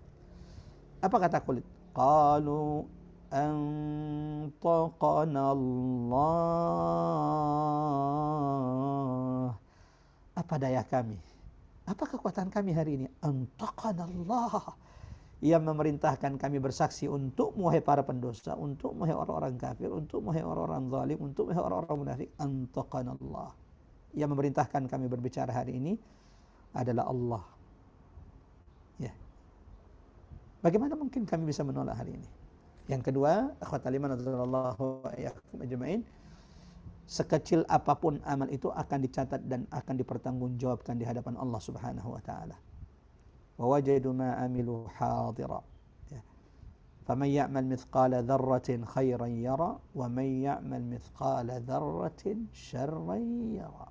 Apa kata kulit? Qalu antaqana Allah, apa daya kami, apa kekuatan kami hari ini? Antaqana Allah, ia memerintahkan kami bersaksi untukmu wahai para pendosa, untukmu wahai orang-orang kafir, untukmu wahai orang-orang zalim, untukmu wahai orang-orang munafik. Antaqanallah, ia memerintahkan kami berbicara hari ini adalah Allah. Ya. Bagaimana mungkin kami bisa menolak hari ini? Yang kedua, akhwatal iman radhiyallahu iyyakum ajmain, sekecil apapun amal itu akan dicatat dan akan dipertanggungjawabkan di hadapan Allah Subhanahu wa taala. وَوَجَدُوا مَا عَمِلُوا حَاضِرًا, فَمَنْ يَعْمَلْ مِثْقَالَ ذَرَّةٍ خَيْرًا يَرَى وَمَنْ يَعْمَلْ مِثْقَالَ ذَرَّةٍ شَرًّا يَرَى.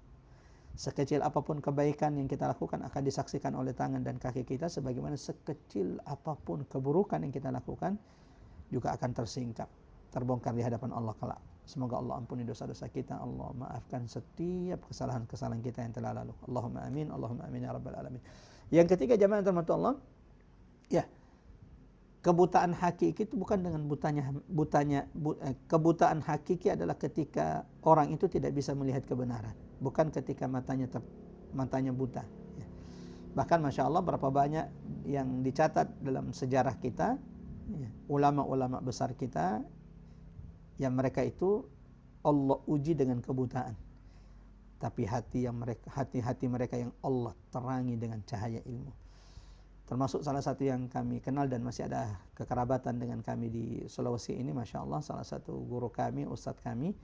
Sekecil apapun kebaikan yang kita lakukan akan disaksikan oleh tangan dan kaki kita, sebagaimana sekecil apapun keburukan yang kita lakukan juga akan tersingkap, terbongkar di hadapan Allah kelak. Semoga Allah ampuni dosa-dosa kita, Allah maafkan setiap kesalahan-kesalahan kita yang telah lalu. Allahumma amin, Allahumma amin ya rabbal alamin. Yang ketiga, jamaah yang dirahmati Allah, ya, kebutaan hakiki itu bukan dengan kebutaan hakiki adalah ketika orang itu tidak bisa melihat kebenaran, bukan ketika matanya buta. Ya. Bahkan masya Allah berapa banyak yang dicatat dalam sejarah kita, ya, ulama-ulama besar kita, yang mereka itu Allah uji dengan kebutaan, tapi hati mereka yang Allah terangi dengan cahaya ilmu. Termasuk salah satu yang kami kenal dan masih ada kekerabatan dengan kami di Sulawesi ini, masya Allah, salah satu guru kami, ustadz kami,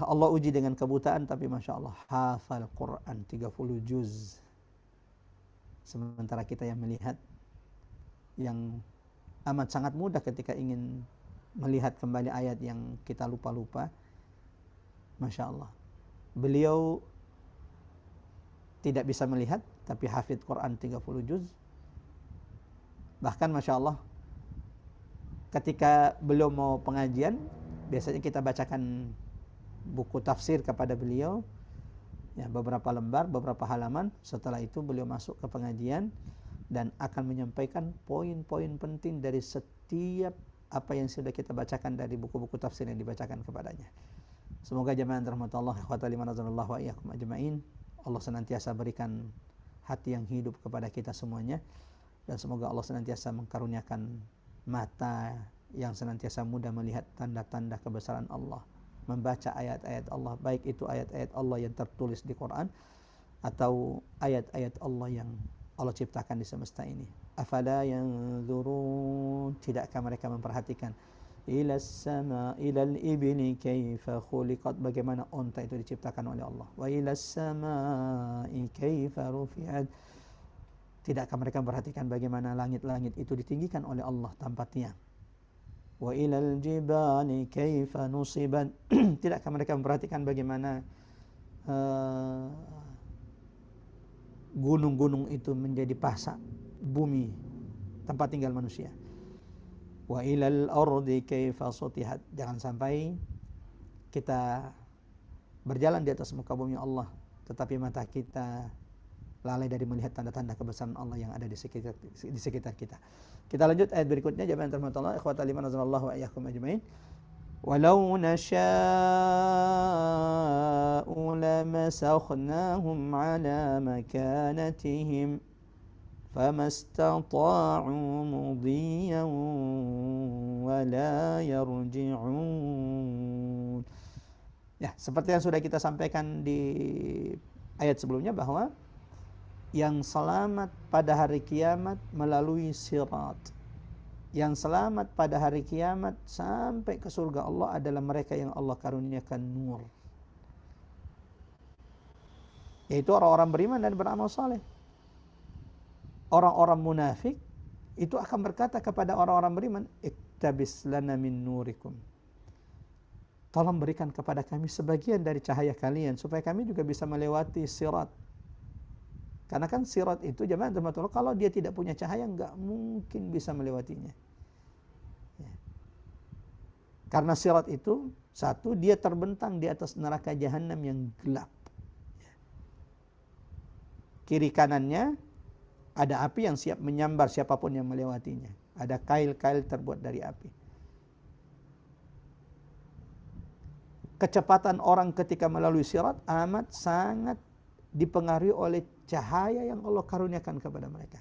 Allah uji dengan kebutaan, tapi masya Allah hafal Quran 30 juz. Sementara kita yang melihat, yang amat sangat mudah ketika ingin melihat kembali ayat yang kita lupa-lupa. Masya Allah, beliau tidak bisa melihat tapi hafid Quran 30 juz. Bahkan masya Allah, ketika beliau mau pengajian, biasanya kita bacakan buku tafsir kepada beliau, ya, beberapa lembar, beberapa halaman. Setelah itu beliau masuk ke pengajian dan akan menyampaikan poin-poin penting dari setiap apa yang sudah kita bacakan dari buku-buku tafsir yang dibacakan kepadanya. Semoga jamaah rahmat Allah, ikhwatal iman radhiyallahu wa iyyakum ajmain, Allah senantiasa berikan hati yang hidup kepada kita semuanya, dan semoga Allah senantiasa mengkaruniakan mata yang senantiasa mudah melihat tanda-tanda kebesaran Allah, membaca ayat-ayat Allah, baik itu ayat-ayat Allah yang tertulis di Quran atau ayat-ayat Allah yang Allah ciptakan di semesta ini. Afala yanzurun, tidakkah mereka memperhatikan ila sama ilal ibni kaifa khuliqat, bagaimana onta itu diciptakan oleh Allah, wa ila samai kaifa rufi'at, tidakkah mereka memperhatikan bagaimana langit-langit itu ditinggikan oleh Allah tanpa tiang, wa ilal jibali kaifa nusibat, tidakkah mereka memperhatikan bagaimana gunung-gunung itu menjadi pasak bumi tempat tinggal manusia. Wa ilal ardi kaifa sutihat. Jangan sampai kita berjalan di atas muka bumi Allah, tetapi mata kita lalai dari melihat tanda-tanda kebesaran Allah yang ada di sekitar kita. Kita lanjut ayat berikutnya, jamaah rahmatullah, ikhwatal iman azanallahu wa iyyakum ajmain. Walau nasha'u lamasakhnahum ala makanatihim famastata'u mudiyyan wa la yarji'un. Ya, seperti yang sudah kita sampaikan di ayat sebelumnya, bahwa yang selamat pada hari kiamat melalui sirat, yang selamat pada hari kiamat sampai ke surga Allah adalah mereka yang Allah karuniakan nur, yaitu orang-orang beriman dan beramal saleh. Orang-orang munafik itu akan berkata kepada orang-orang beriman, iktabis lana min nurikum, tolong berikan kepada kami sebagian dari cahaya kalian supaya kami juga bisa melewati sirat. Karena kan sirat itu, jemaah rahmatullah, kalau dia tidak punya cahaya nggak mungkin bisa melewatinya. Ya. Karena sirat itu, satu, dia terbentang di atas neraka jahanam yang gelap. Ya. Kiri kanannya ada api yang siap menyambar siapapun yang melewatinya. Ada kail-kail terbuat dari api. Kecepatan orang ketika melalui sirat amat sangat dipengaruhi oleh cahaya yang Allah karuniakan kepada mereka.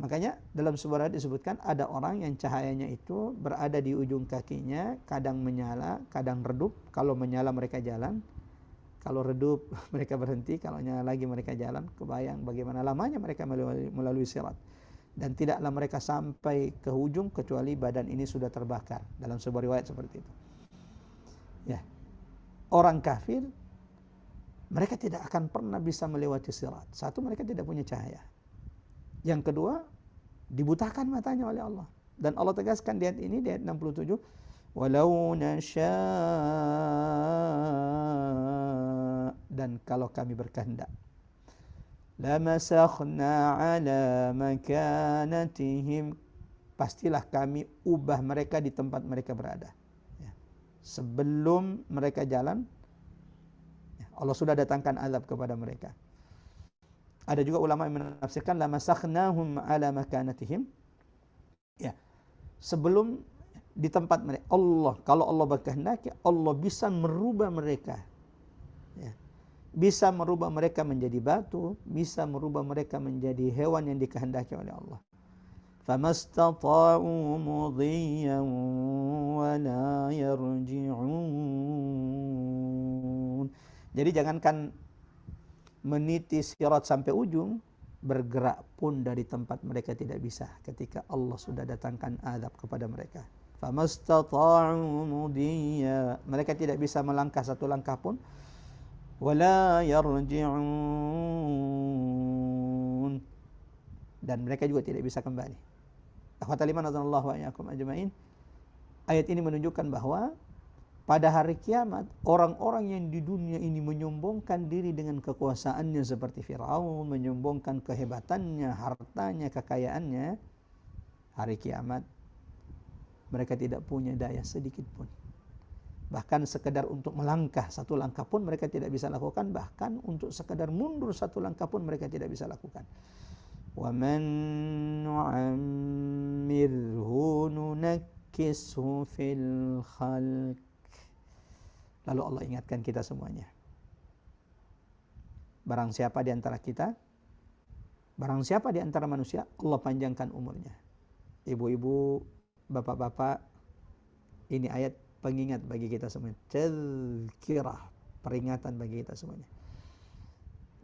Makanya dalam sebuah hadis disebutkan ada orang yang cahayanya itu berada di ujung kakinya, kadang menyala, kadang redup. Kalau menyala mereka jalan, kalau redup mereka berhenti, kalau nyala lagi mereka jalan. Kebayang bagaimana lamanya mereka melalui sirat. Dan tidaklah mereka sampai ke ujung kecuali badan ini sudah terbakar. Dalam sebuah riwayat seperti itu. Ya. Orang kafir, mereka tidak akan pernah bisa melewati sirat. Satu, mereka tidak punya cahaya. Yang kedua, dibutakan matanya oleh Allah. Dan Allah tegaskan di ayat ini, di ayat 67, walau nasya' dan kalau kami berkehendak, lamasakhna ala makanatihim, pastilah kami ubah mereka di tempat mereka berada. Ya. Sebelum mereka jalan, Allah sudah datangkan azab kepada mereka. Ada juga ulama yang menafsirkan lamasakhnahum ala makanatihim. Ya. Sebelum di tempat mereka, Allah, kalau Allah berkehendak, Allah bisa merubah mereka. Ya. Bisa merubah mereka menjadi batu, bisa merubah mereka menjadi hewan yang dikehendaki oleh Allah. Famastata'u mudiyyan wa la yarji'un. Jadi jangankan meniti sirat sampai ujung, bergerak pun dari tempat mereka tidak bisa ketika Allah sudah datangkan azab kepada mereka. Famastata'u mudiyya, mereka tidak bisa melangkah satu langkah pun. Wala yarji'un, dan mereka juga tidak bisa kembali. Akhwatal iman azanallahu wa iyyakum ajmain. Ayat ini menunjukkan bahwa pada hari kiamat, orang-orang yang di dunia ini menyombongkan diri dengan kekuasaannya seperti Firaun, menyombongkan kehebatannya, hartanya, kekayaannya, hari kiamat mereka tidak punya daya sedikit pun. Bahkan sekedar untuk melangkah satu langkah pun mereka tidak bisa lakukan, bahkan untuk sekedar mundur satu langkah pun mereka tidak bisa lakukan. Wa man nu'ammirhu nunakkishu fil khalq. Lalu Allah ingatkan kita semuanya. Barang siapa di antara kita, barang siapa di antara manusia, Allah panjangkan umurnya. Ibu-ibu, bapak-bapak, ini ayat pengingat bagi kita semuanya. Tazkirah, peringatan bagi kita semuanya.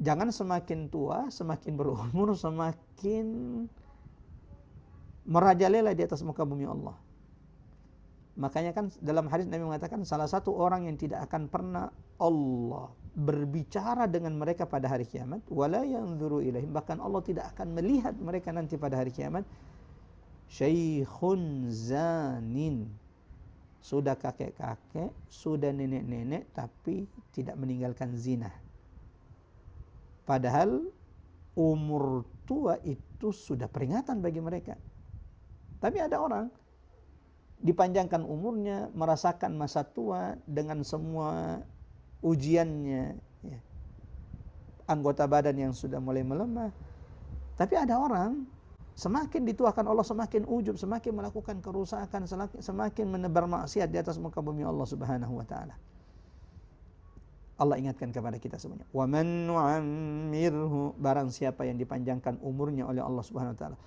Jangan semakin tua, semakin berumur, semakin merajalela di atas muka bumi Allah. Makanya kan dalam hadis Nabi mengatakan salah satu orang yang tidak akan pernah Allah berbicara dengan mereka pada hari kiamat, wala yanzuru ilaihim, bahkan Allah tidak akan melihat mereka nanti pada hari kiamat, syaikhun zanin, sudah kakek-kakek, sudah nenek-nenek, tapi tidak meninggalkan zina. Padahal umur tua itu sudah peringatan bagi mereka. Tapi ada orang dipanjangkan umurnya, merasakan masa tua dengan semua ujiannya, ya. Anggota badan yang sudah mulai melemah. Tapi ada orang semakin dituakan Allah semakin ujub, semakin melakukan kerusakan, semakin menebar maksiat di atas muka bumi Allah Subhanahu wa taala. Allah ingatkan kepada kita semuanya, wa man nu'ammirhu, barang siapa yang dipanjangkan umurnya oleh Allah Subhanahu wa taala,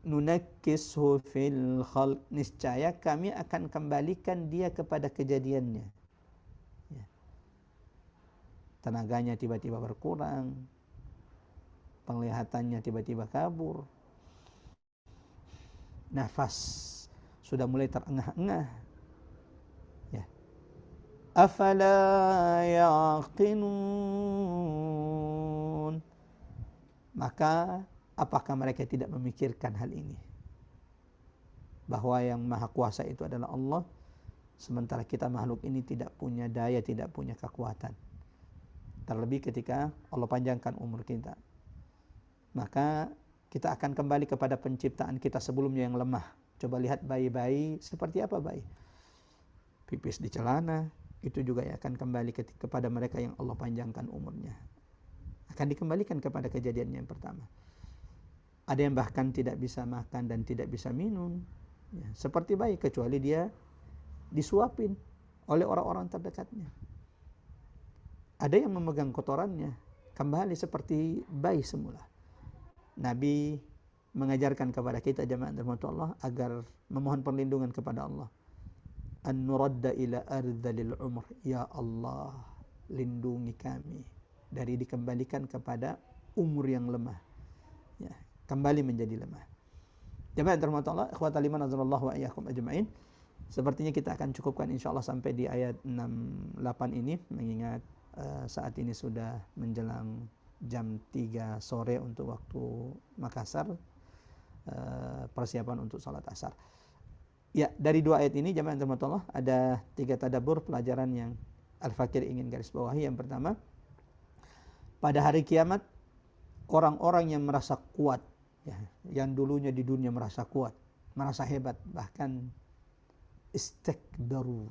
nunakkishu fil khalq, niscaya kami akan kembalikan dia kepada kejadiannya, ya. Tenaganya tiba-tiba berkurang, penglihatannya tiba-tiba kabur, nafas sudah mulai terengah-engah, ya. Afala yaqinun, maka apakah mereka tidak memikirkan hal ini, bahwa yang maha kuasa itu adalah Allah, sementara kita makhluk ini tidak punya daya, tidak punya kekuatan. Terlebih ketika Allah panjangkan umur kita, maka kita akan kembali kepada penciptaan kita sebelumnya yang lemah. Coba lihat bayi-bayi, seperti apa bayi? Pipis di celana, itu juga akan kembali kepada mereka yang Allah panjangkan umurnya. Akan dikembalikan kepada kejadiannya yang pertama. Ada yang bahkan tidak bisa makan dan tidak bisa minum, ya, seperti bayi, kecuali dia disuapin oleh orang-orang terdekatnya. Ada yang memegang kotorannya, kembali seperti bayi semula. Nabi mengajarkan kepada kita jemaah rahmat Allah agar memohon perlindungan kepada Allah. An-nuradda ila ardhalil umr, ya Allah, lindungi kami dari dikembalikan kepada umur yang lemah, ya, kembali menjadi lemah. Jemaah rahmat Allah, ikhwatal iman azallahu wa iyyakum ajma'in. Sepertinya kita akan cukupkan insyaallah sampai di ayat 68 ini, mengingat saat ini sudah menjelang jam 3 sore untuk waktu Makassar, persiapan untuk salat asar. Ya, dari dua ayat ini jemaah rahmatullah ada 3 tadabbur pelajaran yang Al-Fakir ingin garis bawahi. Yang pertama, pada hari kiamat orang-orang yang merasa kuat, ya, yang dulunya di dunia merasa kuat, merasa hebat, bahkan istakbaru,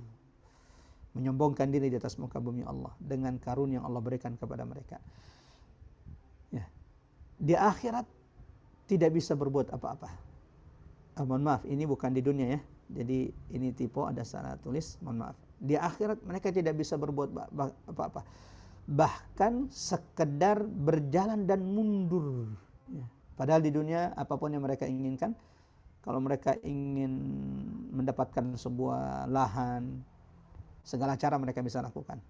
menyombongkan diri di atas muka bumi Allah dengan karunia yang Allah berikan kepada mereka, ya, di akhirat tidak bisa berbuat apa-apa. Mohon maaf, ini bukan di dunia ya, jadi ini typo, ada salah tulis, mohon maaf. Di akhirat mereka tidak bisa berbuat apa-apa, bahkan sekedar berjalan dan mundur, ya. Padahal di dunia apapun yang mereka inginkan, kalau mereka ingin mendapatkan sebuah lahan, segala cara mereka bisa lakukan.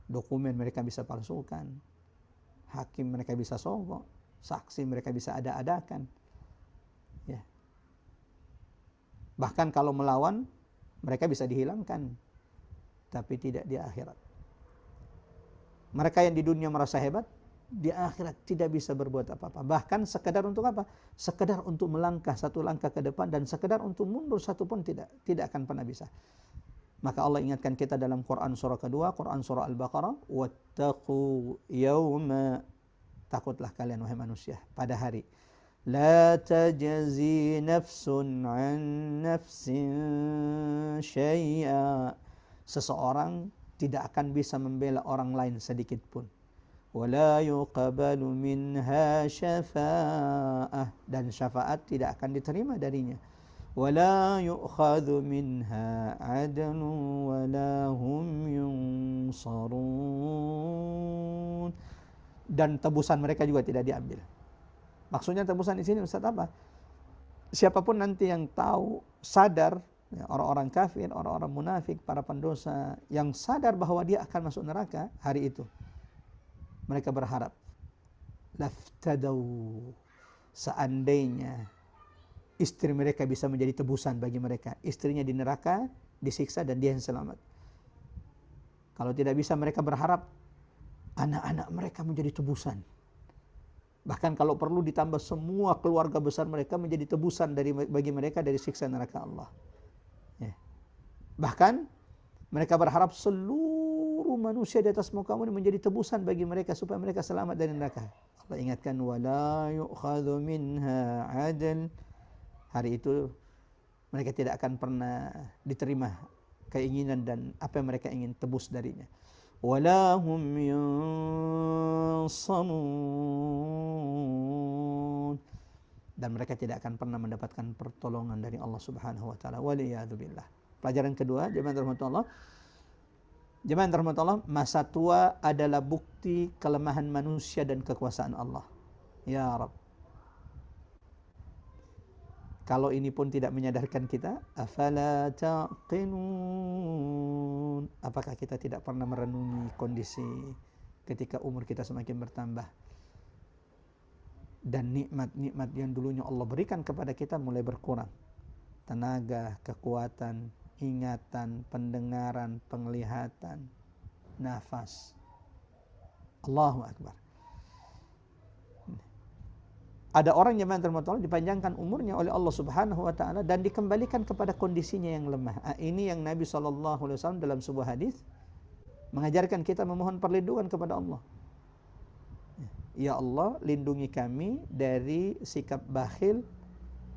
Dokumen mereka bisa palsukan, hakim mereka bisa sogok, saksi mereka bisa ada-adakan, ya. Bahkan kalau melawan, mereka bisa dihilangkan, tapi tidak di akhirat. Mereka yang di dunia merasa hebat, di akhirat tidak bisa berbuat apa-apa. Bahkan sekedar untuk apa? Sekedar untuk melangkah satu langkah ke depan, dan sekedar untuk mundur satu pun tidak akan pernah bisa. Maka Allah ingatkan kita dalam Quran surah kedua, Quran surah Al-Baqarah, wattaqu yawma, takutlah kalian wahai manusia pada hari, la tajzi nafsun an nafsin syai'a, seseorang tidak akan bisa membela orang lain sedikit pun. Wala yuqbalu minha syafa'ah, dan syafaat tidak akan diterima darinya. Wala yu'khadhu minha 'adlun wala hum yunsarun, dan tebusan mereka juga tidak diambil. Maksudnya tebusan di sini Ustaz apa? Siapapun nanti yang tahu, sadar, ya, orang-orang kafir, orang-orang munafik, para pendosa yang sadar bahwa dia akan masuk neraka hari itu, mereka berharap, laftadau, seandainya istri mereka bisa menjadi tebusan bagi mereka, istrinya di neraka disiksa dan dia yang selamat. Kalau tidak bisa, mereka berharap anak-anak mereka menjadi tebusan. Bahkan kalau perlu ditambah semua keluarga besar mereka menjadi tebusan bagi mereka dari siksa neraka Allah, ya. Bahkan mereka berharap seluruh manusia di atas muka bumi menjadi tebusan bagi mereka supaya mereka selamat dari neraka. Allah ingatkan, wala yu'khadhu minha 'adl, hari itu Mereka tidak akan pernah diterima keinginan dan apa yang mereka ingin tebus darinya. Wala hum yansamun, dan mereka tidak akan pernah mendapatkan pertolongan dari Allah Subhanahu wa taala. Waliyadzubillah. Pelajaran kedua, jemaah rahmatullah. Jemaah rahmatullah, masa tua adalah bukti kelemahan manusia dan kekuasaan Allah. Ya Rabb. Kalau ini pun tidak menyadarkan kita, afala taqilun. Apakah kita tidak pernah merenungi kondisi ketika umur kita semakin bertambah dan nikmat-nikmat yang dulunya Allah berikan kepada kita mulai berkurang. Tenaga, kekuatan, ingatan, pendengaran, penglihatan, nafas. Allahu Akbar. Ada orang yang dipanjangkan umurnya oleh Allah Subhanahu wa taala dan dikembalikan kepada kondisinya yang lemah. Ini yang Nabi SAW dalam sebuah hadis mengajarkan kita memohon perlindungan kepada Allah. Ya Allah, lindungi kami dari sikap bakhil,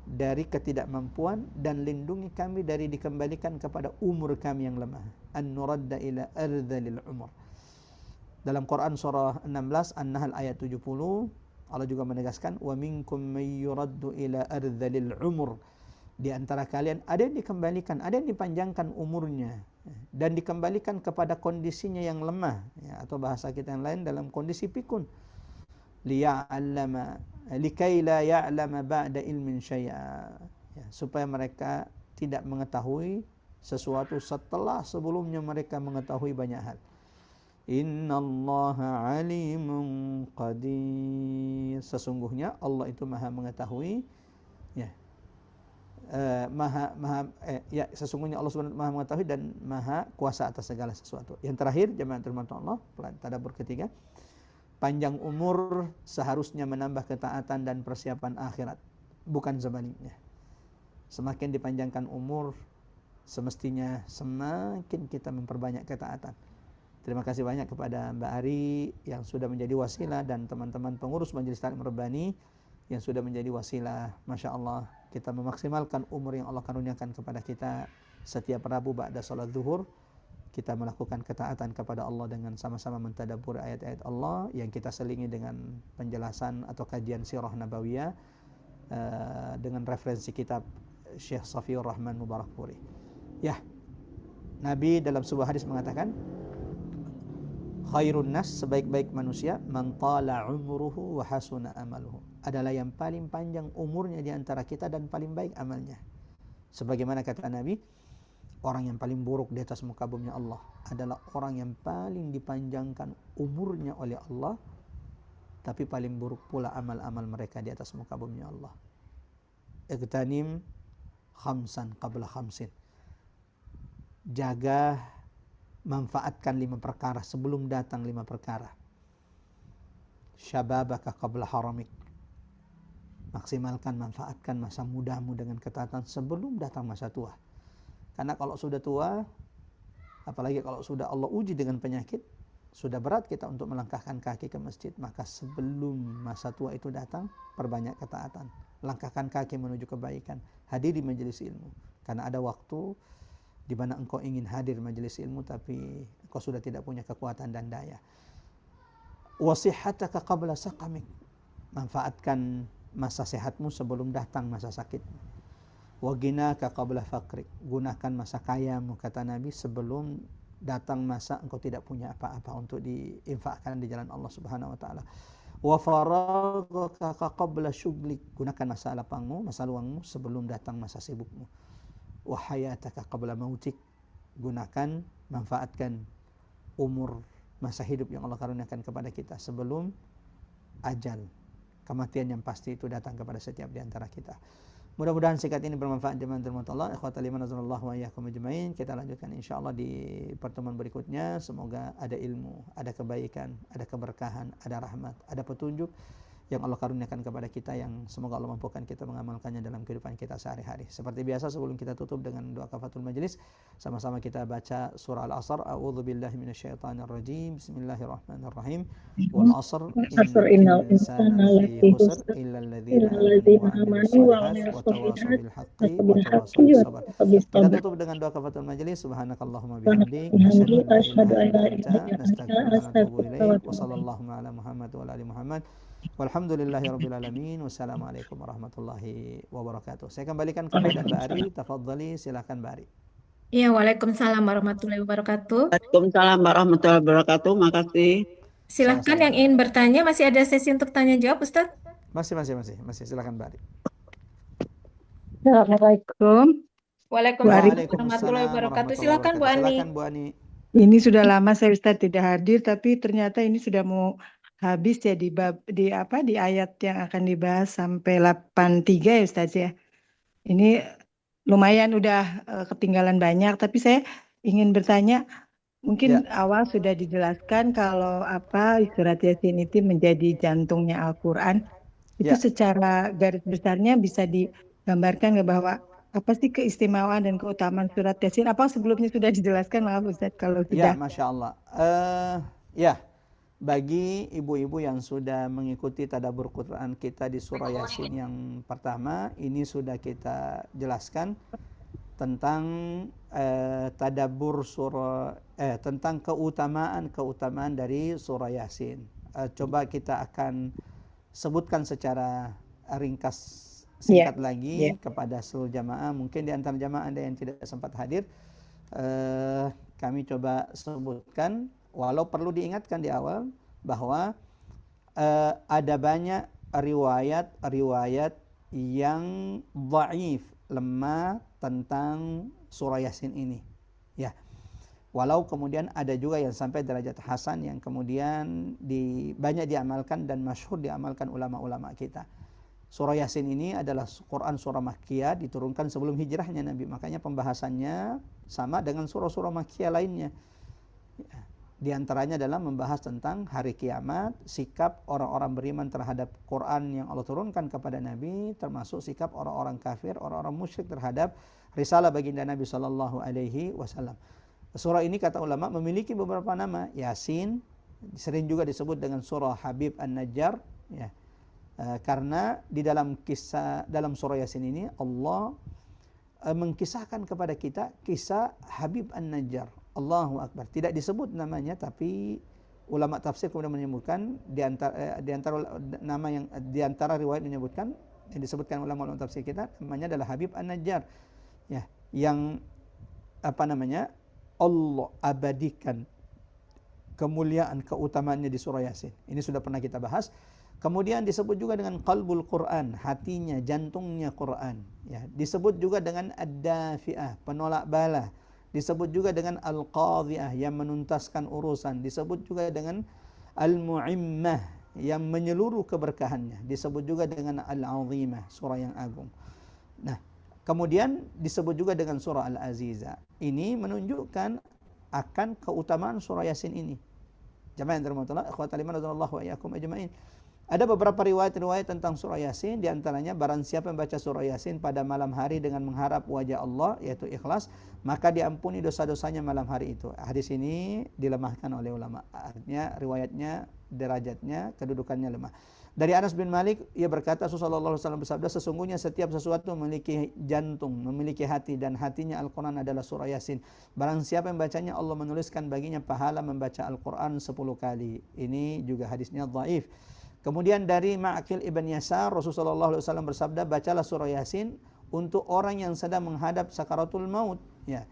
dari ketidakmampuan, dan lindungi kami dari dikembalikan kepada umur kami yang lemah. An-nuradda ila ardhalil umur. Dalam Quran surah 16 An-Nahl ayat 70, Allah juga menegaskan, wa minkum may yuraddu ila ardhalil umur. Di antara kalian ada yang dikembalikan, ada yang dipanjangkan umurnya dan dikembalikan kepada kondisinya yang lemah, ya, atau bahasa kita yang lain dalam kondisi pikun. Liya'allama likai la ya'lama ba'da ilmin syai'a, ya, supaya mereka tidak mengetahui sesuatu setelah sebelumnya mereka mengetahui banyak hal. Innallaha alimun qadir. Sesungguhnya Allah itu maha mengetahui, ya, sesungguhnya Allah Subhanahu maha mengetahui dan maha kuasa atas segala sesuatu. Yang terakhir, jemaah rahmat Allah, tadabbur ketiga, panjang umur seharusnya menambah ketaatan dan persiapan akhirat, bukan sebaliknya. Semakin dipanjangkan umur, semestinya semakin kita memperbanyak ketaatan. Terima kasih banyak kepada Mbak Ari yang sudah menjadi wasilah dan teman-teman pengurus Majelis Ta'lim Rabbani yang sudah menjadi wasilah. Masya Allah, kita memaksimalkan umur yang Allah karuniakan kepada kita. Setiap Rabu ba'da salat zuhur, kita melakukan ketaatan kepada Allah dengan sama-sama mentadabbur ayat-ayat Allah yang kita selingi dengan penjelasan atau kajian sirah nabawiyah dengan referensi kitab Syekh Safiur Rahman Mubarakpuri. Ya, Nabi dalam sebuah hadis mengatakan, khairun nas, sebaik-baik manusia, man tala umruhu wa hasuna amaluhu, adalah yang paling panjang umurnya di antara kita dan paling baik amalnya. Sebagaimana kata Nabi, orang yang paling buruk di atas muka bumi Allah adalah orang yang paling dipanjangkan umurnya oleh Allah, tapi paling buruk pula amal-amal mereka di atas muka bumi Allah. Iqtanim khamsan qabla khamsin. Jaga, manfaatkan 5 perkara sebelum datang 5 perkara. Syababaka qabla haramik. Maksimalkan, manfaatkan masa mudamu dengan ketaatan sebelum datang masa tua. Karena kalau sudah tua, apalagi kalau sudah Allah uji dengan penyakit, sudah berat kita untuk melangkahkan kaki ke masjid. Maka sebelum masa tua itu datang, perbanyak ketaatan. Langkahkan kaki menuju kebaikan. Hadiri majelis ilmu. Karena ada waktu di mana engkau ingin hadir majelis ilmu tapi engkau sudah tidak punya kekuatan dan daya. Wasihataka qabla saqamik. Manfaatkan masa sehatmu sebelum datang masa sakitmu. Wa ghinaka qabla faqrik. Gunakan masa kayamu, kata Nabi, sebelum datang masa engkau tidak punya apa-apa untuk diinfakkan di jalan Allah Subhanahu wa taala. Wa faraghaka qabla syughlik. Gunakan masa lapangmu, masa luangmu sebelum datang masa sibukmu. Wa hayataka qabla mautik. Gunakan, manfaatkan umur masa hidup yang Allah karuniakan kepada kita sebelum ajal, kematian yang pasti itu datang kepada setiap di antara kita. Mudah-mudahan singkat ini bermanfaat jemaah Allah. Ikhwatal iman azanallahu wa iyyakum ajmain. Kita lanjutkan insyaallah di pertemuan berikutnya. Semoga ada ilmu, ada kebaikan, ada keberkahan, ada rahmat, ada petunjuk yang Allah karuniakan kepada kita, yang semoga Allah mampukan kita mengamalkannya dalam kehidupan kita sehari-hari. Seperti biasa, sebelum kita tutup dengan doa kafatul majelis, sama-sama kita baca surah Al-Asr. A'udzubillahi minasyaitonirrajim. Bismillahirrahmanirrahim. Wal 'asr innal Innal insana insana lafi lafi khusr khusr illa illa alladzina amanu wa alladzina 'amilus amanu wa shalihat 'amilus wa tawassaw shalihat bil haqqi wa wa bil tawassaw haqqi bis wa sabr. tawassaw bis Kita sabr. tutup dengan doa kafatul majelis. Subhanakallahumma bihamdik, asyhadu Bihamdi an la asyhadu ilaha an illa la anta, ilaha illa anta nastaghfiruka wa natubu astaghfiruka wa ilaik. Wa atubu ilaik. sallallahu ala Muhammad wa ala ali Muhammad. Walhamdulillahi rabbil alamin. Wassalamualaikum warahmatullahi wabarakatuh. Saya kembalikan kepada Mbak Ari. Waalaikumsalam. Tafadhali, silakan Mbak Ari. Ya, Waalaikumsalam warahmatullahi wabarakatuh. Waalaikumsalam warahmatullahi wabarakatuh. Makasih. Silahkan Sama-sama. yang ingin bertanya, masih ada sesi untuk tanya jawab, Ustadz. Masih. Silakan Mbak Ari. Assalamualaikum. Waalaikumsalam warahmatullahi Waalaikumsalam wabarakatuh. warahmatullahi Silakan Bu wabarakatuh. Ani. Silakan Bu Ani. Ini sudah lama saya Ustaz tidak hadir, tapi ternyata ini sudah mau habis ya di ayat yang akan dibahas sampai 83 ya Ustaz ya. Ini lumayan udah ketinggalan banyak, tapi saya ingin bertanya, mungkin awal sudah dijelaskan kalau surat Yasin itu menjadi jantungnya Al-Quran. Itu secara garis besarnya bisa digambarkan nggak bahwa apa sih keistimewaan dan keutamaan surat Yasin? Apa sebelumnya sudah dijelaskan? Maaf Ustaz kalau Ya, sudah. Masya Allah. Bagi ibu-ibu yang sudah mengikuti tadabbur Quran kita di surah Yasin yang pertama, ini sudah kita jelaskan tentang tadabbur tentang keutamaan dari surah Yasin. Coba kita akan sebutkan secara ringkas singkat lagi kepada seluruh jamaah. Mungkin di antara jamaah ada yang tidak sempat hadir. Kami coba sebutkan, walau perlu diingatkan di awal bahwa ada banyak riwayat yang dhaif, lemah tentang surah Yasin ini. Ya. Walau kemudian ada juga yang sampai derajat hasan yang kemudian banyak diamalkan dan masyhur diamalkan ulama-ulama kita. Surah Yasin ini adalah Quran surah Makkiyah, diturunkan sebelum hijrahnya Nabi. Makanya pembahasannya sama dengan surah-surah Makkiyah lainnya. Di antaranya adalah membahas tentang hari kiamat, sikap orang-orang beriman terhadap Quran yang Allah turunkan kepada Nabi, termasuk sikap orang-orang kafir, orang-orang musyrik terhadap risalah baginda Nabi sallallahu alaihi wasallam. Surah ini kata ulama memiliki beberapa nama. Yasin sering juga disebut dengan surah Habib An-Najjar, ya. Karena di dalam surah Yasin ini Allah mengkisahkan kepada kita kisah Habib An-Najjar. Allahu Akbar. Tidak disebut namanya, tapi ulama tafsir kemudian menyebutkan di antara riwayat menyebutkan yang disebutkan ulama tafsir kita namanya adalah Habib An-Najjar. Ya, yang Allah abadikan kemuliaan keutamaannya di surah Yasin. Ini sudah pernah kita bahas. Kemudian disebut juga dengan qalbul Quran, hatinya, jantungnya Quran. Ya, disebut juga dengan ad-dafi'ah, penolak bala. Disebut juga dengan al-qadhi'ah, yang menuntaskan urusan. Disebut juga dengan al-mu'immah, yang menyeluruh keberkahannya. Disebut juga dengan al-azimah, surah yang agung. Nah, kemudian disebut juga dengan surah al-azizah. Ini menunjukkan akan keutamaan surah Yasin ini. Jamaah yang dirahmati Allah, ikhwatal iman radhiyallahu wa iyyakum ajma'in. Ada beberapa riwayat-riwayat tentang surah Yasin, di antaranya barang siapa membaca surah Yasin pada malam hari dengan mengharap wajah Allah, yaitu ikhlas, maka diampuni dosa-dosanya malam hari itu. Hadis ini dilemahkan oleh ulama. Artinya riwayatnya, derajatnya, kedudukannya lemah. Dari Anas bin Malik, ia berkata, Rasulullah SAW bersabda, sesungguhnya setiap sesuatu memiliki jantung, memiliki hati, dan hatinya Al-Quran adalah surah Yasin. Barang siapa yang membacanya, Allah menuliskan baginya pahala membaca Al-Quran 10 kali. Ini juga hadisnya dhaif. Kemudian dari Ma'qil ibn Yasar, Rasulullah SAW bersabda, bacalah surah Yasin untuk orang yang sedang menghadap sakaratul maut. Ya.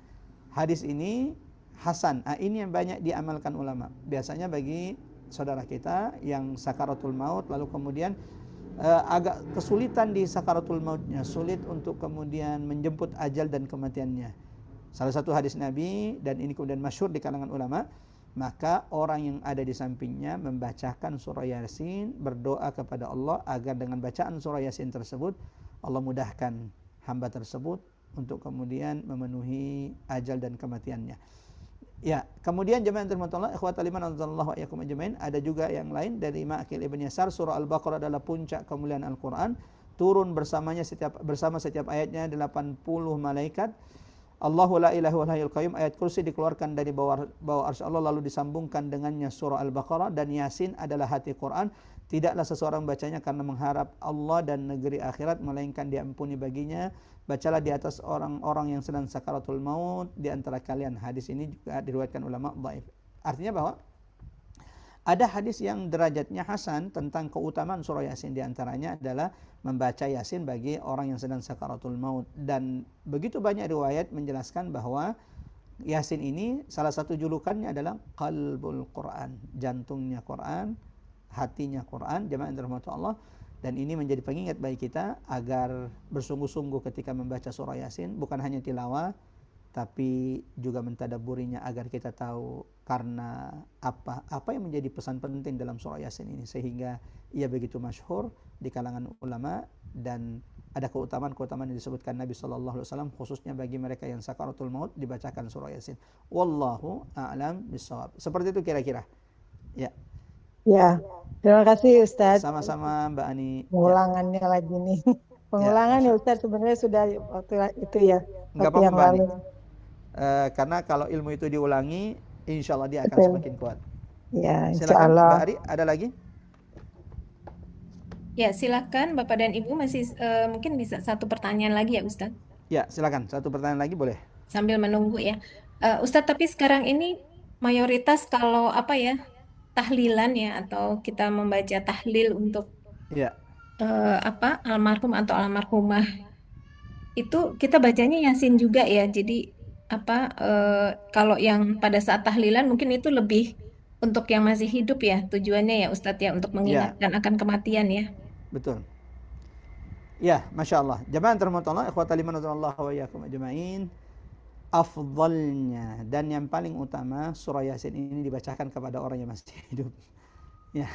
Hadis ini hasan. Ini yang banyak diamalkan ulama. Biasanya bagi saudara kita yang sakaratul maut, lalu kemudian agak kesulitan di sakaratul mautnya, sulit untuk kemudian menjemput ajal dan kematiannya. Salah satu hadis Nabi, dan ini kemudian masyhur di kalangan ulama, maka orang yang ada di sampingnya membacakan surah Yasin, berdoa kepada Allah agar dengan bacaan surah Yasin tersebut Allah mudahkan hamba tersebut untuk kemudian memenuhi ajal dan kematiannya. Ya, kemudian jemaah yang dirahmati Allah, ikhwatal iman wa iyyakum ajmain, ada juga yang lain dari Ma'qil Ibn Yasar, surah Al-Baqarah adalah puncak kemuliaan Al-Qur'an, turun bersama setiap ayatnya 80 malaikat. Allahu la ilaha illal hayyul qayyum, ayat kursi dikeluarkan dari bawah arsy Allah lalu disambungkan dengannya surah Al-Baqarah, dan Yasin adalah hati Quran. Tidaklah seseorang bacanya karena mengharap Allah dan negeri akhirat, melainkan diampuni baginya. Bacalah di atas orang-orang yang sedang sakaratul maut di antara kalian. Hadis ini juga diriwayatkan ulama dhaif. Artinya bahwa ada hadis yang derajatnya hasan tentang keutamaan surah Yasin, di antaranya adalah membaca Yasin bagi orang yang sedang sakaratul maut. Dan begitu banyak riwayat menjelaskan bahwa Yasin ini salah satu julukannya adalah qalbul Quran, jantungnya Quran, hatinya Quran, jemaah yang dirahmati Allah. Dan ini menjadi pengingat bagi kita agar bersungguh-sungguh ketika membaca surah Yasin, bukan hanya tilawah tapi juga mentadabburinya, agar kita tahu karena apa yang menjadi pesan penting dalam surah Yasin ini sehingga ia begitu masyhur di kalangan ulama, dan ada keutamaan-keutamaan yang disebutkan Nabi sallallahu alaihi wasallam khususnya bagi mereka yang sakaratul maut dibacakan surah Yasin. Wallahu a'lam bishawab. Seperti itu kira-kira. Ya. Ya, terima kasih Ustadz. Sama-sama Mbak Ani. Pengulangannya lagi nih. Pengulangan ya Ustadz, sebenarnya sudah waktu itu ya. Enggak Waktu apa-apa yang Mbak Ani. lalu. Karena kalau ilmu itu diulangi, insya Allah dia akan Betul. semakin kuat. Ya, insya Silakan Allah. Mbak Ari, ada lagi? Ya, silakan Bapak dan Ibu masih mungkin bisa satu pertanyaan lagi ya Ustadz. Ya, silakan. Satu pertanyaan lagi boleh. Sambil menunggu ya. Ustadz, tapi sekarang ini mayoritas kalau apa ya, tahlilan ya, atau kita membaca tahlil untuk Ya, almarhum atau almarhumah, itu kita bacanya Yasin juga ya. Jadi kalau yang pada saat tahlilan mungkin itu lebih untuk yang masih hidup ya tujuannya ya Ustadz ya, untuk mengingatkan akan kematian ya. betul. Ya, Masya Allah. Jemaah yang dirahmati Allah, ikhwatal iman wa iyyakum ajmain. Afdalnya dan yang paling utama surah Yasin ini dibacakan kepada orang yang masih hidup. Ya,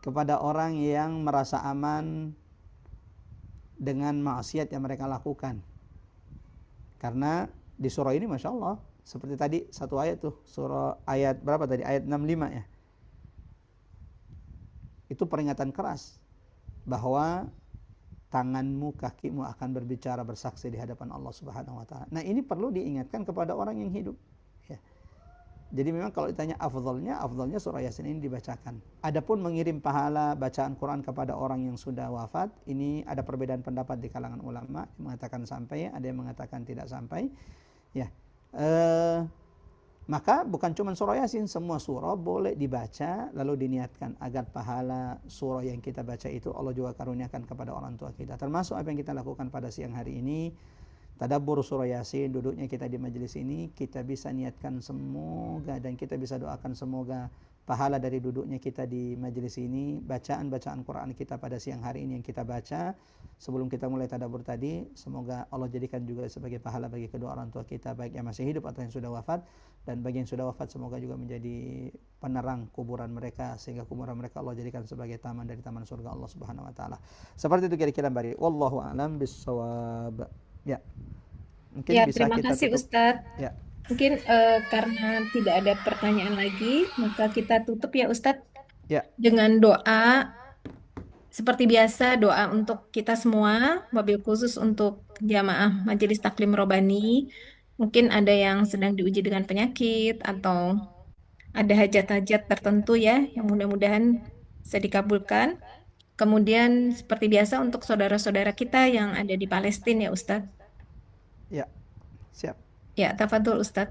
kepada orang yang merasa aman dengan maksiat yang mereka lakukan. Karena di surah ini Masya Allah, seperti tadi satu ayat tuh, surah ayat berapa tadi? Ayat 65 ya. Itu peringatan keras bahwa tanganmu, kakimu akan berbicara, bersaksi di hadapan Allah Subhanahu wa taala. Nah, ini perlu diingatkan kepada orang yang hidup, ya. Jadi memang kalau ditanya afdalnya surah Yasin ini dibacakan. Adapun mengirim pahala bacaan Quran kepada orang yang sudah wafat, ini ada perbedaan pendapat di kalangan ulama, yang mengatakan sampai, ada yang mengatakan tidak sampai. Ya. Maka bukan cuma surah Yasin, semua surah boleh dibaca lalu diniatkan agar pahala surah yang kita baca itu Allah juga karuniakan kepada orang tua kita. Termasuk apa yang kita lakukan pada siang hari ini, tadabbur surah Yasin, duduknya kita di majelis ini, kita bisa niatkan semoga dan kita bisa doakan semoga pahala dari duduknya kita di majelis ini, bacaan-bacaan Quran kita pada siang hari ini yang kita baca sebelum kita mulai tadabbur tadi, semoga Allah jadikan juga sebagai pahala bagi kedua orang tua kita, baik yang masih hidup atau yang sudah wafat. Dan bagi yang sudah wafat semoga juga menjadi penerang kuburan mereka, sehingga kuburan mereka Allah jadikan sebagai taman dari taman surga Allah Subhanahu wa taala. Seperti itu kira-kira Mbak Ri. Wallahu a'lam bissawab. Ya. Mungkin Ya, bisa terima kita kasih tutup. Ustadz. Ya. Mungkin karena tidak ada pertanyaan lagi, maka kita tutup ya Ustadz Ya. dengan doa. Seperti biasa, doa untuk kita semua, wabil khusus untuk jamaah Majelis Taklim Robani. Mungkin ada yang sedang diuji dengan penyakit atau ada hajat-hajat tertentu ya, yang mudah-mudahan bisa dikabulkan. Kemudian seperti biasa untuk saudara-saudara kita yang ada di Palestina ya Ustadz. Ya. Siap. Ya, tafadhol Ustadz.